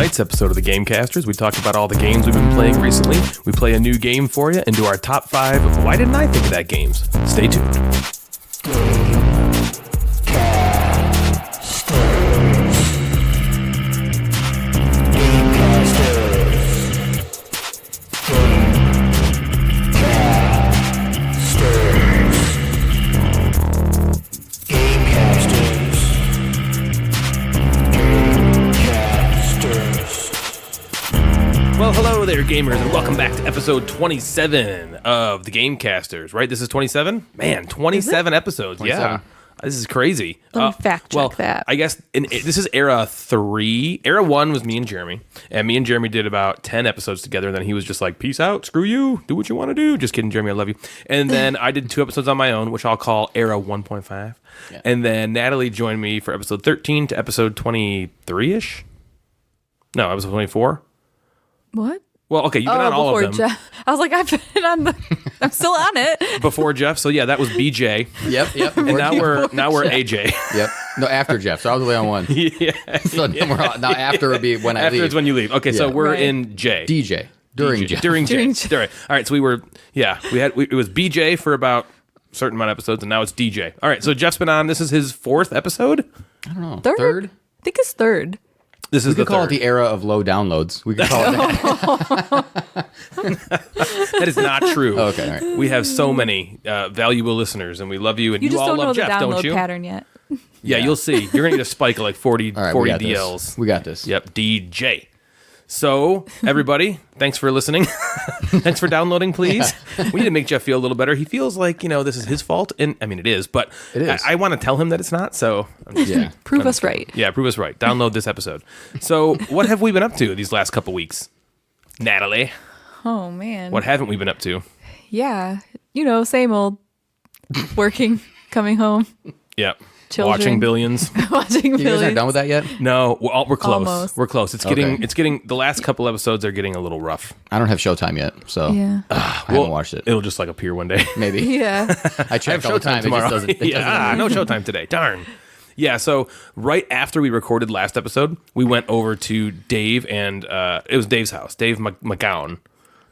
tonight's episode of the Gamecasters, we talk about all the games we've been playing recently. We play a new game for you and do our top 5 of why didn't I think of that games. Stay tuned. Well, hello there, gamers, and welcome back to episode 27 of the Gamecasters, right? This is 27? Man, 27 episodes, 27. Yeah. This is crazy. Let me fact check that. I guess this is era 3. Era 1 was me and Jeremy, and me and Jeremy did about 10 episodes together, and then he was just like, peace out, screw you, do what you want to do. Just kidding, Jeremy, I love you. And then I did 2 episodes on my own, which I'll call era 1.5. Yeah. And then Natalie joined me for episode 13 to episode 23-ish? No, episode 24? What? Well, okay, you've been on all of them. Jeff. I was like, I've been on I'm still on it. Before Jeff, so yeah, that was BJ. Yep. And now we're AJ. Yep. No, after Jeff. So I was only on one. Yeah. So now after would be when I leave. After is when you leave. Okay, so we're in J. DJ. During J. During J. All right, so it was BJ for about a certain amount of episodes, and now it's DJ. All right, so Jeff's been on. This is his 4th episode. I don't know. Third? I think it's 3rd. This is we could call it the era of low downloads. We could call it that. That is not true. Oh, okay, all right. We have so many valuable listeners, and we love you, and you all love Jeff, don't you? You just don't know the download pattern yet. Yeah, you'll see. You're going to get a spike of like 40 right, 40 we DLs. We got this. Yep, DJ. So, everybody, thanks for listening. Thanks for downloading, please. Yeah. We need to make Jeff feel a little better. He feels like, this is his fault. And I mean, it is, but it is. I want to tell him that it's not. So, prove us right. Yeah, prove us right. Download this episode. So, what have we been up to these last couple weeks? Natalie? Oh, man. What haven't we been up to? Yeah. Same old. Working, coming home. Yep. Children. Watching Billions. Watching Billions. You guys aren't done with that yet? No, we're close. Almost. We're close. It's getting the last couple episodes are getting a little rough. I don't have Showtime yet, so I haven't watched it. It'll just like appear one day. Maybe. Yeah. I check all the time. Tomorrow. It just doesn't. No Showtime today. Darn. Yeah, so right after we recorded last episode, we went over to Dave and it was Dave's house. Dave McGowan.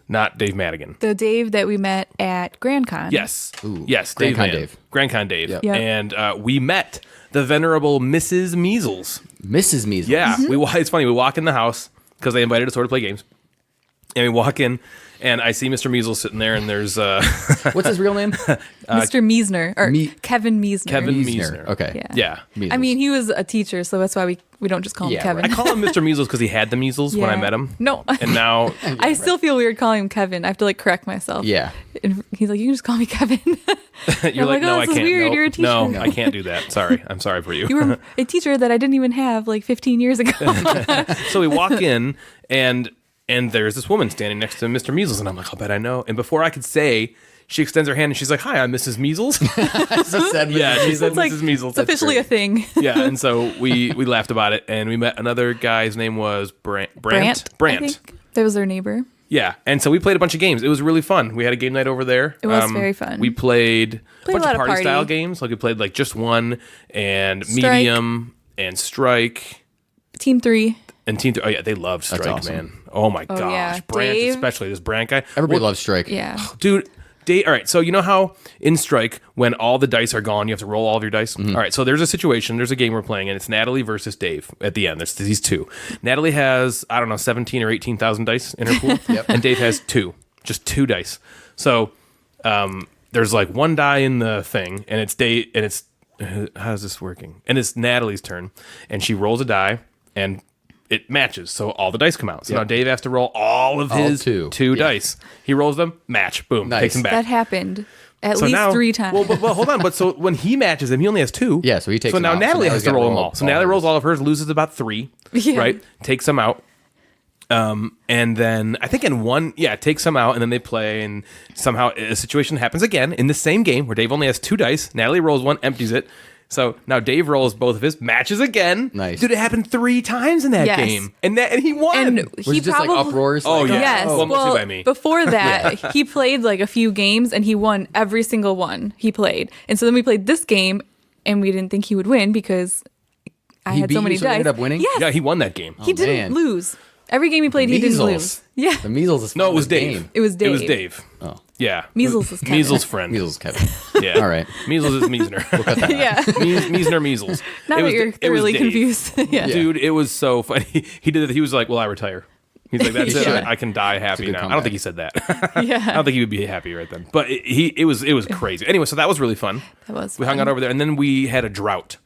Not Dave Madigan. The Dave that we met at Grand Con. Yes. Ooh. Yes, Grand Con Dave. Grand Con Dave. Yep. And we met the venerable Mrs. Measles. Mrs. Measles. Yeah. It's funny. We walk in the house because they invited us over to play games. And we walk in, and I see Mr. Measles sitting there, and there's... What's his real name? Mr. Meisner. Or Kevin Meisner. Kevin Meisner. Okay. Yeah. Measles. I mean, he was a teacher, so that's why we don't just call him Kevin. Right. I call him Mr. Measles because he had the measles when I met him. No. And now... I still feel weird calling him Kevin. I have to correct myself. Yeah. And he's like, you can just call me Kevin. You're like, no, I this can't. Is weird. No, You're a teacher. No, I can't do that. Sorry. I'm sorry for you. You were a teacher that I didn't even have 15 years ago. So we walk in, and there's this woman standing next to Mr. Measles, and I'm like, I'll bet I know. And before I could say, she extends her hand, and she's like, hi, I'm Mrs. Measles. She said Mrs. Measles. It's officially a thing. Yeah, and so we laughed about it, and we met another guy. His name was Brant. I think. That was their neighbor. Yeah, and so we played a bunch of games. It was really fun. We had a game night over there. It was very fun. We played a bunch a lot of party-style games. Like we played Just One and Strike. Medium and Strike. Team 3. And Team 3. Oh, yeah, they loved Strike, awesome. man. Oh, my gosh. yeah. Brant, Dave? especially this Brant guy. Everybody loves Strike. Yeah. Dude, all right, so you know how in Strike, when all the dice are gone, you have to roll all of your dice? Mm-hmm. All right, so there's a game we're playing, and it's Natalie versus Dave at the end. There's these two. Natalie has, 17 or 18,000 dice in her pool, and Dave has 2. Just 2 dice. So there's one die in the thing, and it's Dave, and it's, how's this working? And it's Natalie's turn, and she rolls a die, and it matches, so all the dice come out. So now Dave has to roll all of his two dice. He rolls them, match, boom, takes them back. That happened at least 3 times. Well, hold on. But so when he matches them, he only has 2. Yeah, so he takes So them now out. Natalie So now has he's to gotta roll them roll all. So all Natalie of rolls his. all of hers, loses about 3, right? Takes them out. And then I think in one, takes them out, and then they play, and somehow a situation happens again in the same game where Dave only has 2 dice. Natalie rolls 1, empties it. So now Dave rolls both of his, matches again. Nice. Dude, it happened 3 times in that game. And he won. And Was he it just probably, uproars? Oh, yeah. Yes. Well, mostly by me. Before that, he played a few games and he won every single one he played. And so then we played this game and we didn't think he would win because I He had beat so you, many so you dice. ended up winning? Yes. Yeah, he won that game. He didn't man. lose. Every game he played, he didn't lose. Yeah. The measles is No, it was Dave. Game. It was Dave. It was Dave. Oh, Yeah. Measles is Kevin. Measles friend. measles, Kevin. Yeah. All right. Measles is Measner. Yeah. Measner measles. Now It that was- you're it was thoroughly Dave. confused. Yeah. Dude, it was so funny. He did it. He was like, "Well, I retire." He's like, "That's it. should. I can die happy good now." I comeback. don't think he said that. Yeah. I don't think he would be happy right then. But it was crazy. Anyway, so that was really fun. That was We hung fun. out over there, and then we had a drought.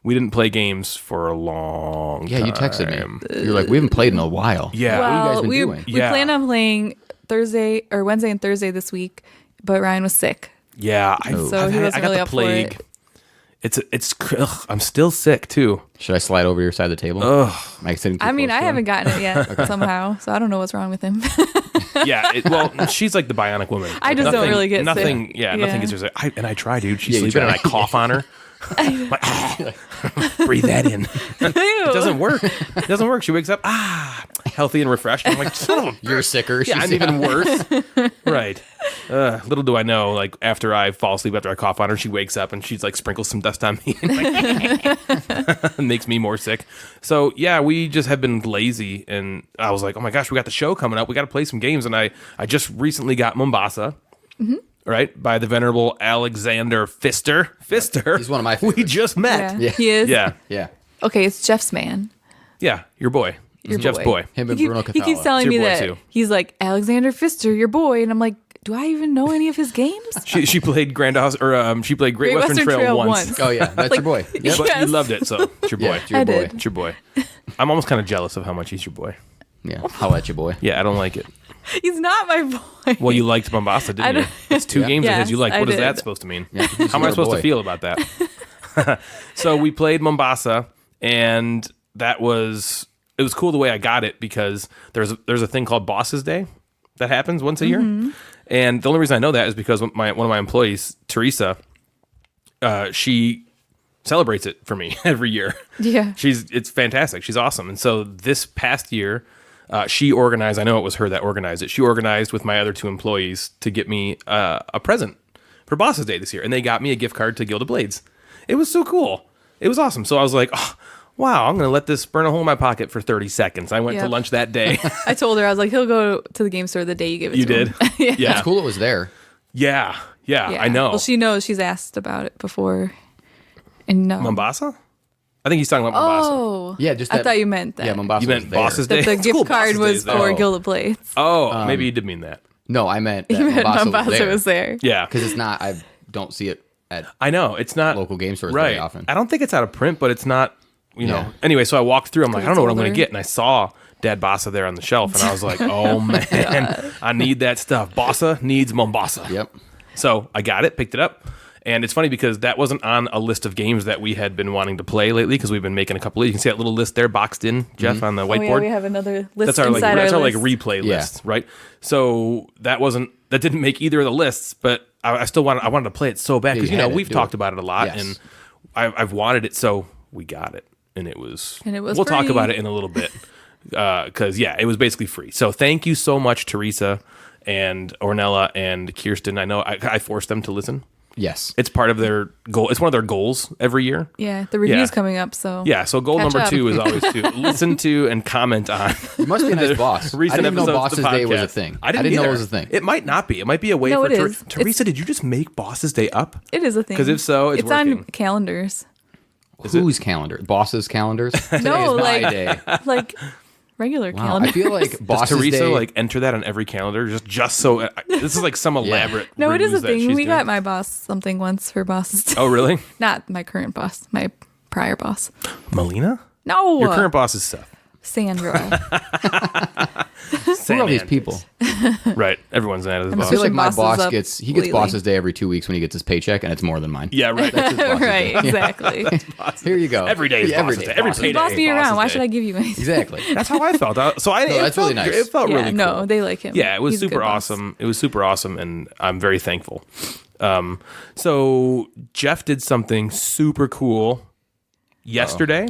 We didn't play games for a long Yeah, time. you texted me. You're like, we haven't played in a while. Yeah. What have you guys Well, been we doing? Yeah. planned on playing Thursday or Wednesday and Thursday this week, but Ryan was sick. Yeah. So he wasn't really up for it. I'm still sick too. Should I slide over your side of the table? Am I sitting too I mean, close I to him? haven't gotten it yet somehow, so I don't know what's wrong with him. Yeah. Well, she's like the bionic woman. I just don't really get nothing. sick. Yeah, Yeah. nothing gets her sick. And I try, dude. She's Yeah, you sleeping, and I try. cough on her. I'm like, breathe that in. It doesn't work. It doesn't work. She wakes up, healthy and refreshed. I'm like, son of a You're sicker. Yeah, I'm even worse. Right. Little do I know, like after I fall asleep, after I cough on her, she wakes up and she's like sprinkles some dust on me and makes me more sick. So yeah, we just have been lazy, and I was like, oh my gosh, we got the show coming up. We got to play some games, and I just recently got Mombasa. Right, by the venerable Alexander Pfister. He's one of my We favorites. just met. Yeah. He is. Yeah. Yeah. Okay, it's Jeff's man. Yeah, your boy. Your Jeff's boy. Him and He, Bruno he keeps Cathala. telling It's me your boy, that too. he's like, Alexander Pfister, your boy, and I'm like, do I even know any of his games? She played Grand House, or she played Great Western Trail once. Oh, yeah. That's your boy. Yep. But you Yes. loved it, so it's your boy. Yeah, it's your I boy. did. It's your boy. I'm almost kind of jealous of how much he's your boy. Yeah. Holla at your boy. Yeah, I don't like it. He's not my boy. Well, you liked Mombasa, I didn't you? don't- It's two Yeah. games of his Yes, you liked. I What is did. that supposed to mean? Yeah, he's How am I your supposed boy. to feel about that? So we played Mombasa, and it was cool the way I got it, because there's a thing called Bosses Day that happens once a year. And the only reason I know that is because one of my employees, Teresa, she celebrates it for me every year. Yeah. It's fantastic. She's awesome. And so this past year, she organized, I know it was her that organized it. She organized with my other two employees to get me a present for Bosses Day this year. And they got me a gift card to Guild of Blades. It was so cool. It was awesome. So I was like, oh, wow, I'm going to let this burn a hole in my pocket for 30 seconds. I went to Yep. lunch that day. I told her, I was like, he'll go to the game store the day you give it You to did? him. Yeah. Yeah. It's cool it was there. Yeah. I know. Well, she knows. She's asked about it before. And no. Mombasa? I think he's talking about Mombasa. Oh. Yeah, just I that- thought you meant that. Yeah, Mombasa You meant was there. Bosses Day? That the It's gift cool, card Bosses was Day's for there. Guild of Blades. Oh, maybe you did mean that. No, I meant that You meant Mombasa was there. Yeah. Because it's not, I don't see it at I know. It's not local game stores right. very often. I don't think it's out of print, but it's not, you know. Yeah. Anyway, so I walked through. I'm like, I don't know what I'm going to older. get. And I saw Dad Bossa there on the shelf. And I was like, oh, man, I need that stuff. Bossa needs Mombasa. Yep. So I got it, picked it up. And it's funny because that wasn't on a list of games that we had been wanting to play lately, because we've been making a couple of, you can see that little list there boxed in, Jeff, on the Oh, whiteboard. yeah, we have another list That's our inside that's our our like list. replay Yeah. list, right? So that didn't make either of the lists, but I still wanted to play it so bad, because you had to we've do talked it. about it a lot, Yes. and I've wanted it, so we got it, and it was we'll talk free. about it in a little bit, because it was basically free. So thank you so much, Teresa and Ornella and Kirsten. I know I forced them to listen. Yes. It's part of their goal. It's one of their goals every year. Yeah, the review's Yeah. coming up, so. Yeah, so goal Catch number up. 2 is always to listen to and comment on. You must be a nice boss. I Recent didn't know episodes of Bosses the Day was a podcast. thing. I didn't know either. it was a thing. It might not be. It might be a way No, for it is. Teresa. Did you just make Bosses Day up? It is a thing. 'Cause if so, it's on working. calendars. Whose calendar? Boss's calendars? Today No, is my like day. like regular Wow, calendars. I feel like Does Boss's Teresa Day. like enter that on every calendar just so? This is like some elaborate. No, it is a ruse that thing. she's We doing. got my boss something once for bosses. Oh really? Not my current boss, my prior boss. Melina? No, Your current boss is Seth. Sandra. Who are all these people? Right. Everyone's mad at his I'm boss. I feel like my Bosses boss up gets lately. Boss's Day every 2 weeks when he gets his paycheck, and it's more than mine. Yeah, right. That's his Boss's right, Day. exactly. Here you go. Every day is every Boss's day. Day. Every Boss's payday. Day. Boss me Boss's around. Why Day. should I give you anything? Exactly. That's how I felt. So it that's felt, really nice. It felt Yeah, really cool. no, they like him. Yeah, it was He's a good super boss. awesome. It was super awesome, and I'm very thankful. So Jeff did something super cool yesterday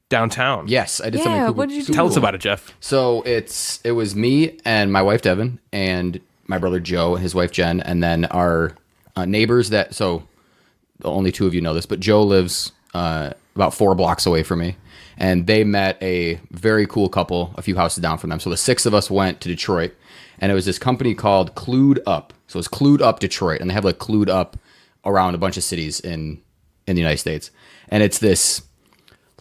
downtown. Yes, I did Yeah, something cool. what did you do? Tell us about it, Jeff. So it was me and my wife Devin and my brother Joe and his wife Jen, and then our neighbors. So only 2 of you know this, but Joe lives about 4 blocks away from me. And they met a very cool couple a few houses down from them. So the 6 of us went to Detroit, and it was this company called Clued Up. So it's Clued Up Detroit, and they have like Clued Up around a bunch of cities in the United States. And it's this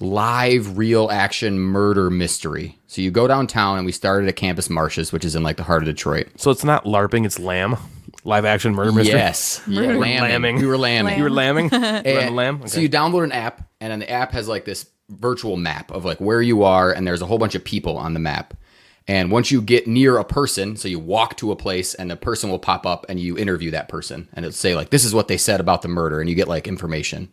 live, real action murder mystery. So you go downtown, and we started at Campus Martius, which is in like the heart of Detroit. So it's not LARPing, it's lamb. Live action murder mystery. Yes. Yeah, lambing. We were lambing. You were lambing? And Lamb? Okay. So you download an app, and then the app has like this virtual map of like where you are, and there's a whole bunch of people on the map. And once you get near a person, so you walk to a place, and the person will pop up, and you interview that person, and it'll say like, this is what they said about the murder, and you get like information.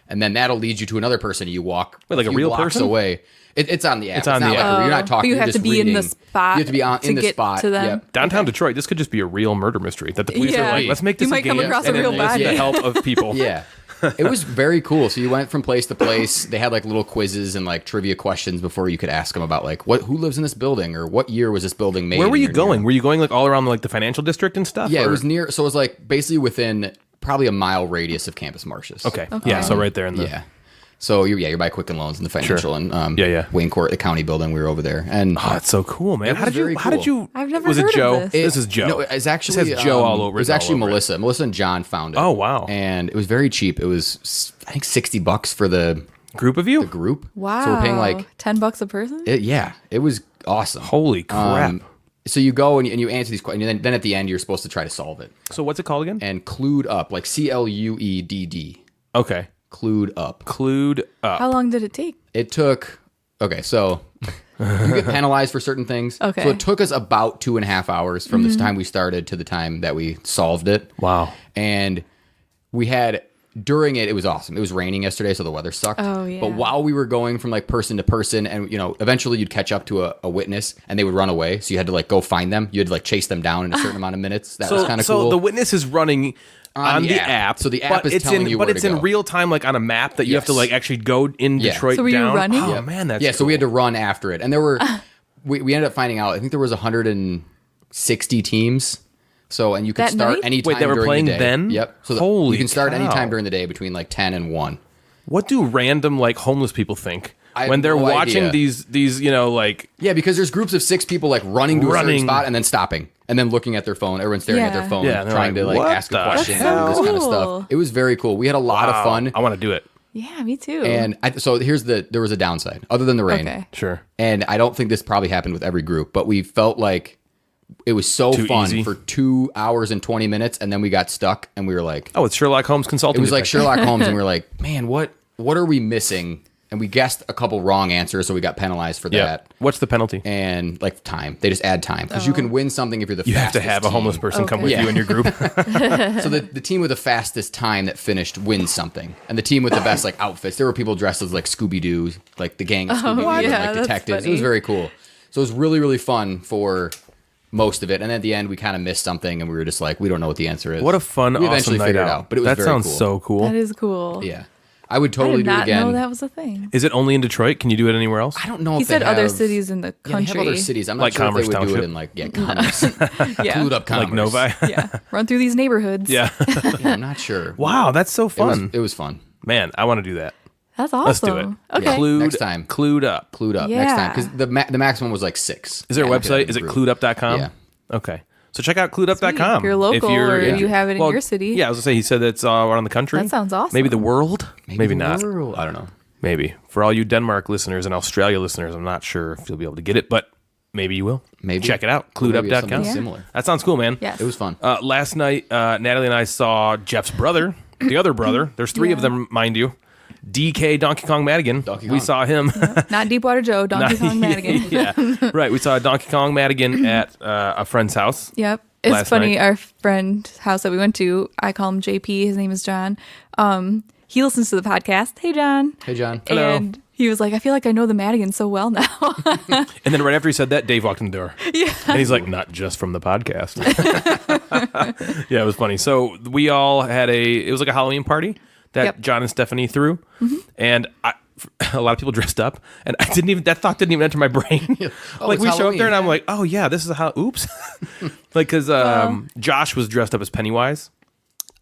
And then that'll lead you to another person. You walk like a few real blocks person away. It's on the app. It's on the not app. Like, you're not talking. But you you're have just to be reading. in the spot. You have to be in the get spot. to them. Yep. Downtown Detroit, this could just be a real murder mystery that the police Yeah. are like, let's make this You a might game come across a and real enlist bad the guy. help of people. Yeah. It was very cool. So you went from place to place. They had like little quizzes and like trivia questions before you could ask them about like who lives in this building, or what year was this building made. Where were you or going? near. Were you going like all around like the financial district and stuff? Yeah, or? it was near. So it was like basically within probably a mile radius of Campus Martius. Okay. Yeah, so right there in the... Yeah. So you're by Quicken Loans in the financial and Wayne Court, the county building. We were over there, and Oh, that's so cool, man. It How was did you? very How did cool. you? I've never was heard it of Joe? this. This is Joe. No, it's actually It says Joe all over. It was all actually over it. Melissa. Melissa and John found it. Oh, wow. And it was very cheap. It was I think $60 for the Group of you? group. Wow. So we're paying like $10 a person. it was awesome. Holy crap! So you go and you answer these questions, and then at the end you're supposed to try to solve it. So what's it called again? And Clued Up, like CLUEDD. Okay, Clued Up. Clued Up. How long did it take? It took so you get penalized for certain things. Okay. So it took us about 2.5 hours from the time we started to the time that we solved it. Wow. And we had during it was awesome. It was raining yesterday, so the weather sucked. Oh, yeah. But while we were going from like person to person, and eventually you'd catch up to a witness, and they would run away. So you had to like go find them. You had to like chase them down in a certain amount of minutes. That was kind of cool. So the witness is running on the app. So the app but is telling you but where it's to in go. real time, like on a map that you have to Yes. like actually go in Yeah. Detroit So were you down. running? Oh Yeah. man, that's So we had cool. to run after it, and there were we ended up finding out. I think there was 160 teams. So and you could That start night? anytime. Wait, they were during playing the day. then? Yep. So Holy you can start cow. anytime during the day between like 10 and 1. What do random like homeless people think I have when they're no watching idea. these like Yeah, because there's groups of 6 people like running to a certain Running. spot and then stopping and then looking at their phone. Everyone's staring at their Yeah. phone, Yeah, and they're trying like, to like "What ask a the question hell?" and this kind of Cool. stuff. It was very cool. We had a lot of fun. I want to do it. Yeah, me too. And so there was a downside other than the rain. Okay. Sure. And I don't think this probably happened with every group, but we felt like it was so Too fun easy. for 2 hours and 20 minutes, and then we got stuck, and we were like, Oh, it's Sherlock Holmes consulting. it was like detective. Sherlock Holmes, and we were like, man, what are we missing? And we guessed a couple wrong answers, so we got penalized for Yeah. that. What's the penalty? And like time, they just add time because you can win something if you're the You have to fastest have a homeless team. person come Okay. with Yeah. you in your group. So the team with the fastest time that finished wins something, and the team with the best like outfits. There were people dressed as like Scooby Doo, like the gang of Scooby Doo, and yeah, like that's detectives. It was funny. very cool. So it was really really fun for most of it, and at the end we kind of missed something, and we were just like, we don't know what the answer is. What a fun, We awesome eventually night figured out. it out, but it was that very sounds cool. so cool. that is cool. Yeah, I would I totally did do it not again. know that was a thing. Is it only in Detroit? Can you do it anywhere else? I don't know. He if said they other have- cities in the Yeah, they country. have other cities. I'm not Like sure Commerce if they would do Township? it in like Commerce, Yeah. Clued Up Commerce. Like Novi? Yeah. Run through these neighborhoods. Yeah. Yeah, I'm not sure. Wow, that's so fun. It was fun. Man, I want to do that. That's awesome. Let's do it. Okay. Clued, Next time. Clued up. Clued Up Yeah. next time because the maximum was like 6. Is there a Yeah, we could have website? Is it group. cluedup.com? Yeah. Okay. So check out cluedup.com. If you're local or you have it in your city. Yeah, I was going to say, he said it's around the country. That sounds awesome. Maybe the world? Maybe the not. world. I don't know. Maybe. For all you Denmark listeners and Australia listeners, I'm not sure if you'll be able to get it, but maybe you will. Maybe. Check it out. Or maybe it's Cluedup.com. something similar. That sounds cool, man. Yes. It was fun. Last night, Natalie and I saw Jeff's brother, the other brother. There's 3 of Yeah. them, mind you. DK Donkey Kong Madigan. Donkey We Kong. saw him. Not Deepwater Joe, Donkey Kong Madigan. Yeah, right. We saw Donkey Kong Madigan at a friend's house. Yep. It's Last funny. night. Our friend's house that we went to, I call him JP. His name is John. He listens to the podcast. Hey, John. Hey, John. Hello. And he was like, I feel like I know the Madigan so well now. And then right after he said that, Dave walked in the door. Yeah. And he's like, not just from the podcast. Yeah, it was funny. So we all had it was like a Halloween party that Yep. John and Stephanie threw. And a lot of people dressed up. And that thought didn't even enter my brain. Oh, like it's we show up Halloween. there and I'm like, oh yeah, this is how, oops. Like, because Josh was dressed up as Pennywise.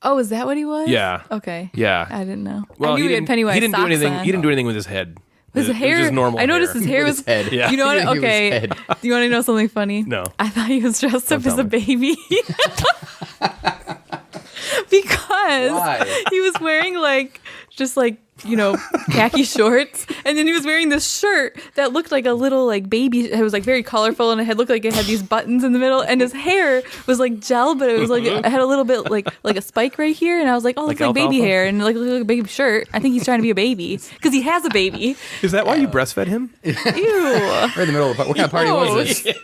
Oh, is that what he was? Yeah. Okay. Yeah. I didn't know. Well, I knew he had Pennywise he didn't do socks anything. on. He didn't do anything with his head. His It hair. was just normal. I noticed his hair With was. his head. Yeah. You know what? He was Okay. head. Do you want to know something funny? No. I thought he was dressed up as tell a me. baby. Because Why? he was wearing just khaki shorts, and then he was wearing this shirt that looked like a little baby. It was very colorful, and it looked like it had these buttons in the middle, and his hair was gel, but it was it had a little bit like a spike right here, and I was like, oh, looks like baby alfalfa? hair, and like a baby shirt. I think he's trying to be a baby because he has a baby. Is that why you breastfed him? Ew. Right in the middle of what kind of party was this?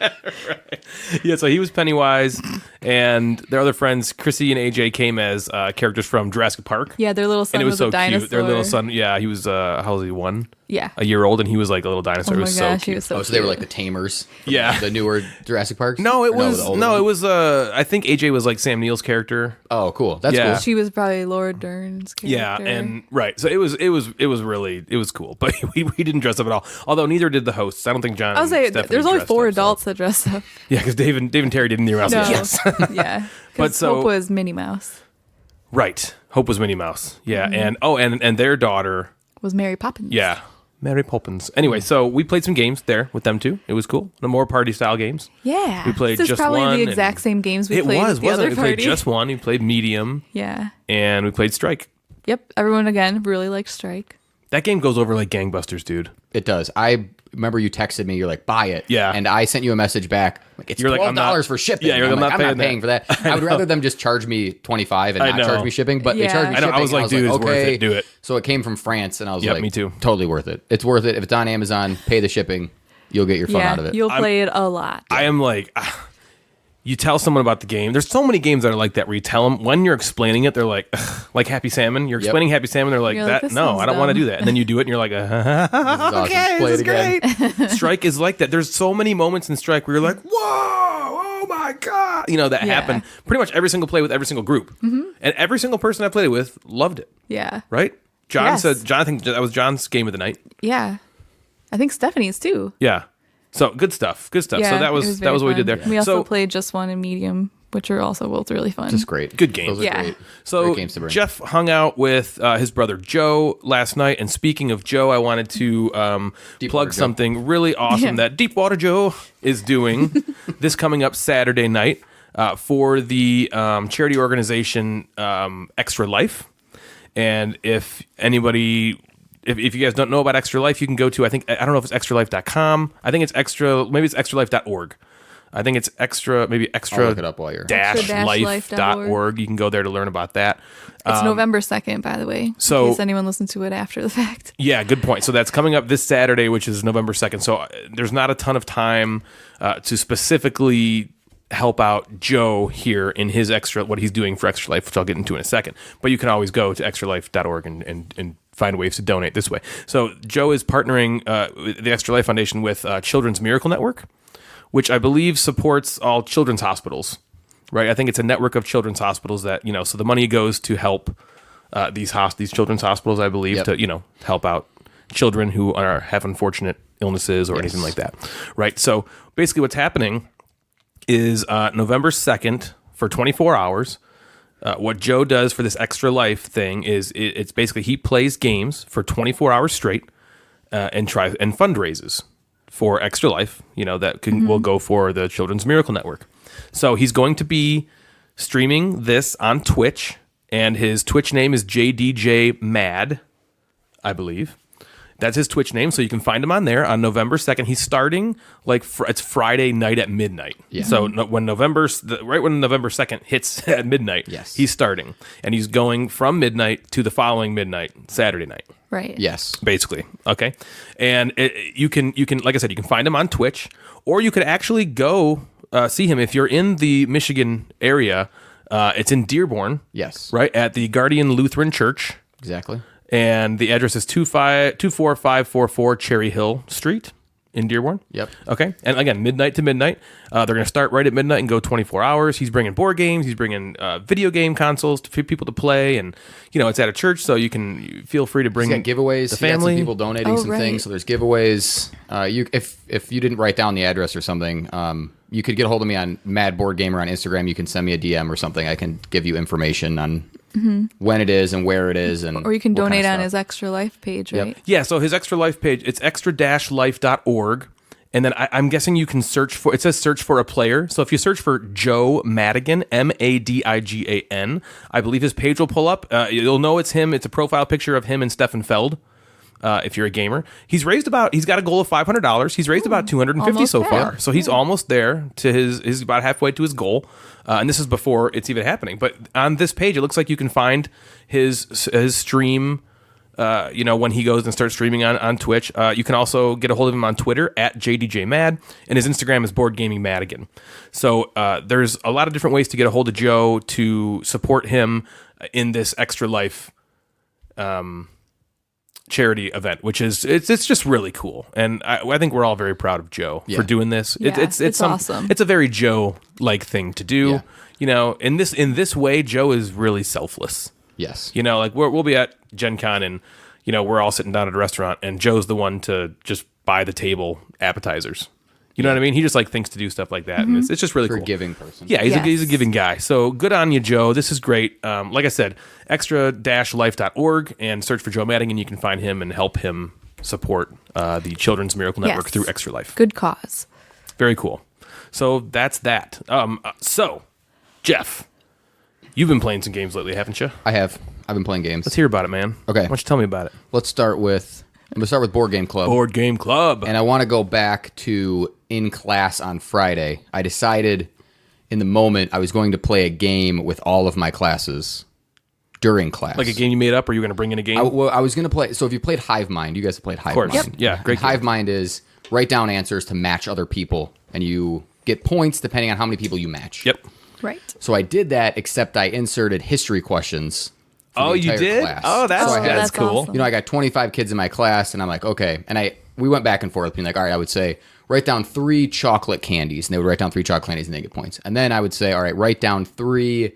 Yeah, so he was Pennywise, and their other friends, Chrissy and AJ, came as characters from Jurassic Park. Yeah, their little son And it was was so a dinosaur. cute. Their little son, yeah, he was, how old was he, 1? Yeah. A year old, and he was like a little dinosaur. Oh It my was so gosh, he cute. was so Oh, so they were cute. like the tamers. from Yeah. The newer Jurassic Parks. No, it Or was the older no, one? it was. I think AJ was like Sam Neill's character. Oh, cool. That's Yeah. cool. She was probably Laura Dern's character. Yeah, and right. So it was really cool, but we didn't dress up at all. Although neither did the hosts. I don't think John. I was and saying Stephanie there's only dressed 4 up, so- adults that dress up. Yeah, because Dave and Terry didn't either. I was No. like, yes. Yeah. But But so- Hope was Minnie Mouse. Right. Hope was Minnie Mouse. Yeah, Mm-hmm. and their daughter. Was Mary Poppins. Yeah. Mary Poppins. Anyway, so we played some games there with them too. It was cool. The more party style games. Yeah. We played this is just probably one the and- exact same games we It played was, with the wasn't other it? We party. played just one. We played Medium, Yeah. and we played Strike. Yep. Everyone again really liked Strike. That game goes over like gangbusters, dude. It does. I remember you texted me. You're like, buy it. Yeah. And I sent you a message back. Like, it's You're like, I'm not- $12 for shipping. Yeah, you're I'm like, like, I'm I'm not not paying for that. I would rather them just charge me $25 and I not know. charge me shipping. But they Yeah. charged me I know. shipping. I was and like, dude, it's worth okay. it. Do it. So it came from France, and I was Yep, like, me too. Totally worth it. It's worth it. If it's on Amazon, pay the shipping. You'll get your fun Yeah. out of it. You'll play it a lot. I am like, you tell someone about the game. There's so many games that are like that where you tell them when you're explaining it, they're like, ugh, like Happy Salmon. You're explaining Happy Salmon, they're like, You're like, that. this No, sounds I don't want to dumb. do that. And then you do it, and you're like, This is awesome. okay, Play this it is again. great. Strike is like that. There's so many moments in Strike where you're like, whoa, oh my god, that Yeah. happened pretty much every single play with every single group, and every single person I played it with loved it. Yeah. Right? John Yes. said, John, I think that was John's game of the night. Yeah. I think Stephanie's too. Yeah. So good stuff. Good stuff. Yeah, so that it was very what we did fun. there. We also so, played Just One and Medium, which are also both really fun. Just great. Good games. Those are Yeah. great. So Great games to bring. Jeff hung out with his brother Joe last night, and speaking of Joe, I wanted to plug Deepwater Joe. something really awesome Yeah. that Deepwater Joe is doing this coming up Saturday night for the charity organization Extra Life. And if anybody, if you guys don't know about Extra Life, you can go to, I don't know if it's extralife.com. I think it's maybe it's extralife.org. I think it's maybe extra I'll look it up while you're. life.org. You can go there to learn about that. It's November 2nd, by the way. so- in case anyone listens to it after the fact. Yeah, good point. So that's coming up this Saturday, which is November 2nd. So there's not a ton of time to specifically help out Joe here in his what he's doing for Extra Life, which I'll get into in a second. But you can always go to extralife.org and find ways to donate this way. So Joe is partnering with the Extra Life Foundation with Children's Miracle Network, which I believe supports all children's hospitals, right? I think it's a network of children's hospitals that, so the money goes to help these children's hospitals, I believe, Yep. to, help out children who have unfortunate illnesses or anything like that, right? So basically what's happening is November 2nd for 24 hours. What Joe does for this Extra Life thing is it's basically he plays games for 24 hours straight and fundraises for Extra Life, that will go for the Children's Miracle Network. So he's going to be streaming this on Twitch, and his Twitch name is JDJ Mad, I believe. That's his Twitch name, so you can find him on there on November 2nd. He's starting it's Friday night at midnight. Yeah. So when November 2nd hits at midnight, Yes. he's starting, and he's going from midnight to the following midnight, Saturday night. Right. Yes. Basically, okay, and you can like I said, you can find him on Twitch, or you could actually go see him if you're in the Michigan area. It's in Dearborn, Yes. right at the Guardian Lutheran Church, Exactly. and the address is 24544 Cherry Hill Street in Dearborn. Yep. Okay, and again, midnight to midnight. They're going to start right at midnight and go 24 hours. He's bringing board games. He's bringing video game consoles for people to play, and it's at a church, so you can feel free to bring. He's got giveaways. The He got some family. people donating some right. things. So there's giveaways. If you didn't write down the address or something, you could get a hold of me on Mad Board Gamer on Instagram. You can send me a DM or something. I can give you information on when it is and where it is, and Or you can what kind of donate on stuff. his Extra Life page, Yep. right? Yeah, so his Extra Life page, it's extra-life.org. And then I'm guessing you can search for, it says search for a player. So if you search for Joe Madigan, Madigan, I believe his page will pull up. You'll know it's him. It's a profile picture of him and Stefan Feld. If you're a gamer, he's got a goal of $500. He's raised about 250 almost so there. far. So he's almost there to he's about halfway to his goal. And this is before it's even happening. But on this page, it looks like you can find his stream. When he goes and starts streaming on Twitch. You can also get a hold of him on Twitter at JDJMad, and his Instagram is Board Gaming Madigan. So there's a lot of different ways to get a hold of Joe to support him in this Extra Life charity event, which is it's just really cool, and I think we're all very proud of Joe for doing this. Yeah, it's awesome. It's a very Joe like thing to do. Yeah. In this way, Joe is really selfless. Yes. Like we'll be at Gen Con and, we're all sitting down at a restaurant and Joe's the one to just buy the table appetizers. You know what I mean? He just thinks to do stuff like that. And it's just really cool. Forgiving person. Yeah, Yes. he's a giving guy. So good on you, Joe. This is great. Like I said, extra-life.org and search for Joe Madigan. You can find him and help him support the Children's Miracle Network Yes. through Extra Life. Good cause. Very cool. So that's that. So, Jeff, you've been playing some games lately, haven't you? I have. I've been playing games. Let's hear about it, man. Okay. Why don't you tell me about it? I'm going to start with Board Game Club. Board Game Club. And I want to go back to in class on Friday. I decided in the moment I was going to play a game with all of my classes during class. Like a game you made up, or you were going to bring in a game? I was going to play. So if you played Hive Mind, you guys have played Hive Of course. Mind. Yep. Yeah, great And game. Hive Mind is write down answers to match other people, and you get points depending on how many people you match. Yep. Right. So I did that, except I inserted history questions. For Oh, the you entire did? class. Oh, that's So I had- that's cool. awesome. I got 25 kids in my class, and I'm like, okay. And we went back and forth, being like, all right, I would say, write down 3 chocolate candies. And they would write down 3 chocolate candies, and they get points. And then I would say, all right, write down 3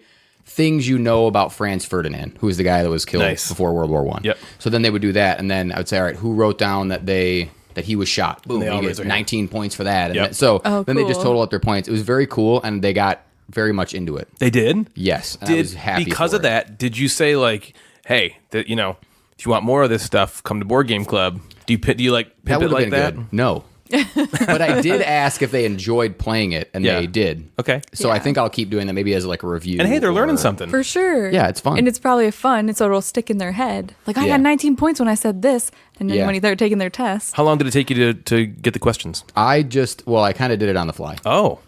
things you know about Franz Ferdinand, who was the guy that was killed Nice. before World War I. Yep. So then they would do that, and then I would say, all right, who wrote down that he was shot? Boom, they all you raise get their hand. 19 points for that. And Yep. then, so Oh, then they just cool. total up their points. It was very cool, and they got very much into it. They did? Yes. And I was happy because for of it. that, did you say, like, hey, if you want more of this stuff, come to Board Game Club? Do you like That pimp it would have like been that? good. No. But I did ask if they enjoyed playing it, and Yeah. they did. Okay. So I Yeah. think I'll keep doing that maybe as like a review. And hey, they're learning or- something. For sure. Yeah, it's fun. And it's probably fun, so it'll stick in their head. Like, I Yeah. got 19 points when I said this. And then Yeah. when they're taking their test. How long did it take you to get the questions? I kind of did it on the fly. Oh.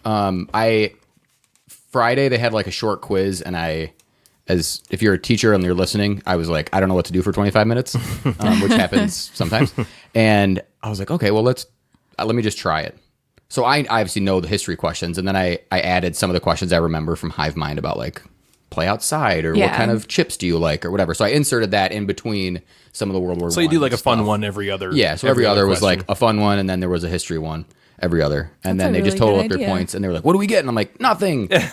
Friday they had like a short quiz, and as if you're a teacher and you're listening, I was like, I don't know what to do for 25 minutes, which happens sometimes. And I was like, okay, well let me just try it. So I obviously know the history questions, and then I added some of the questions I remember from Hive Mind about like play outside or what Yeah. kind of chips do you like or whatever. So I inserted that in between some of the World War So you do like a fun stuff. one every other. Yeah, so every other was question. like a fun one, and then there was a history one every other. And That's then a they just really total good up their idea. points, and they were like, what do we get? And I'm like, nothing. Next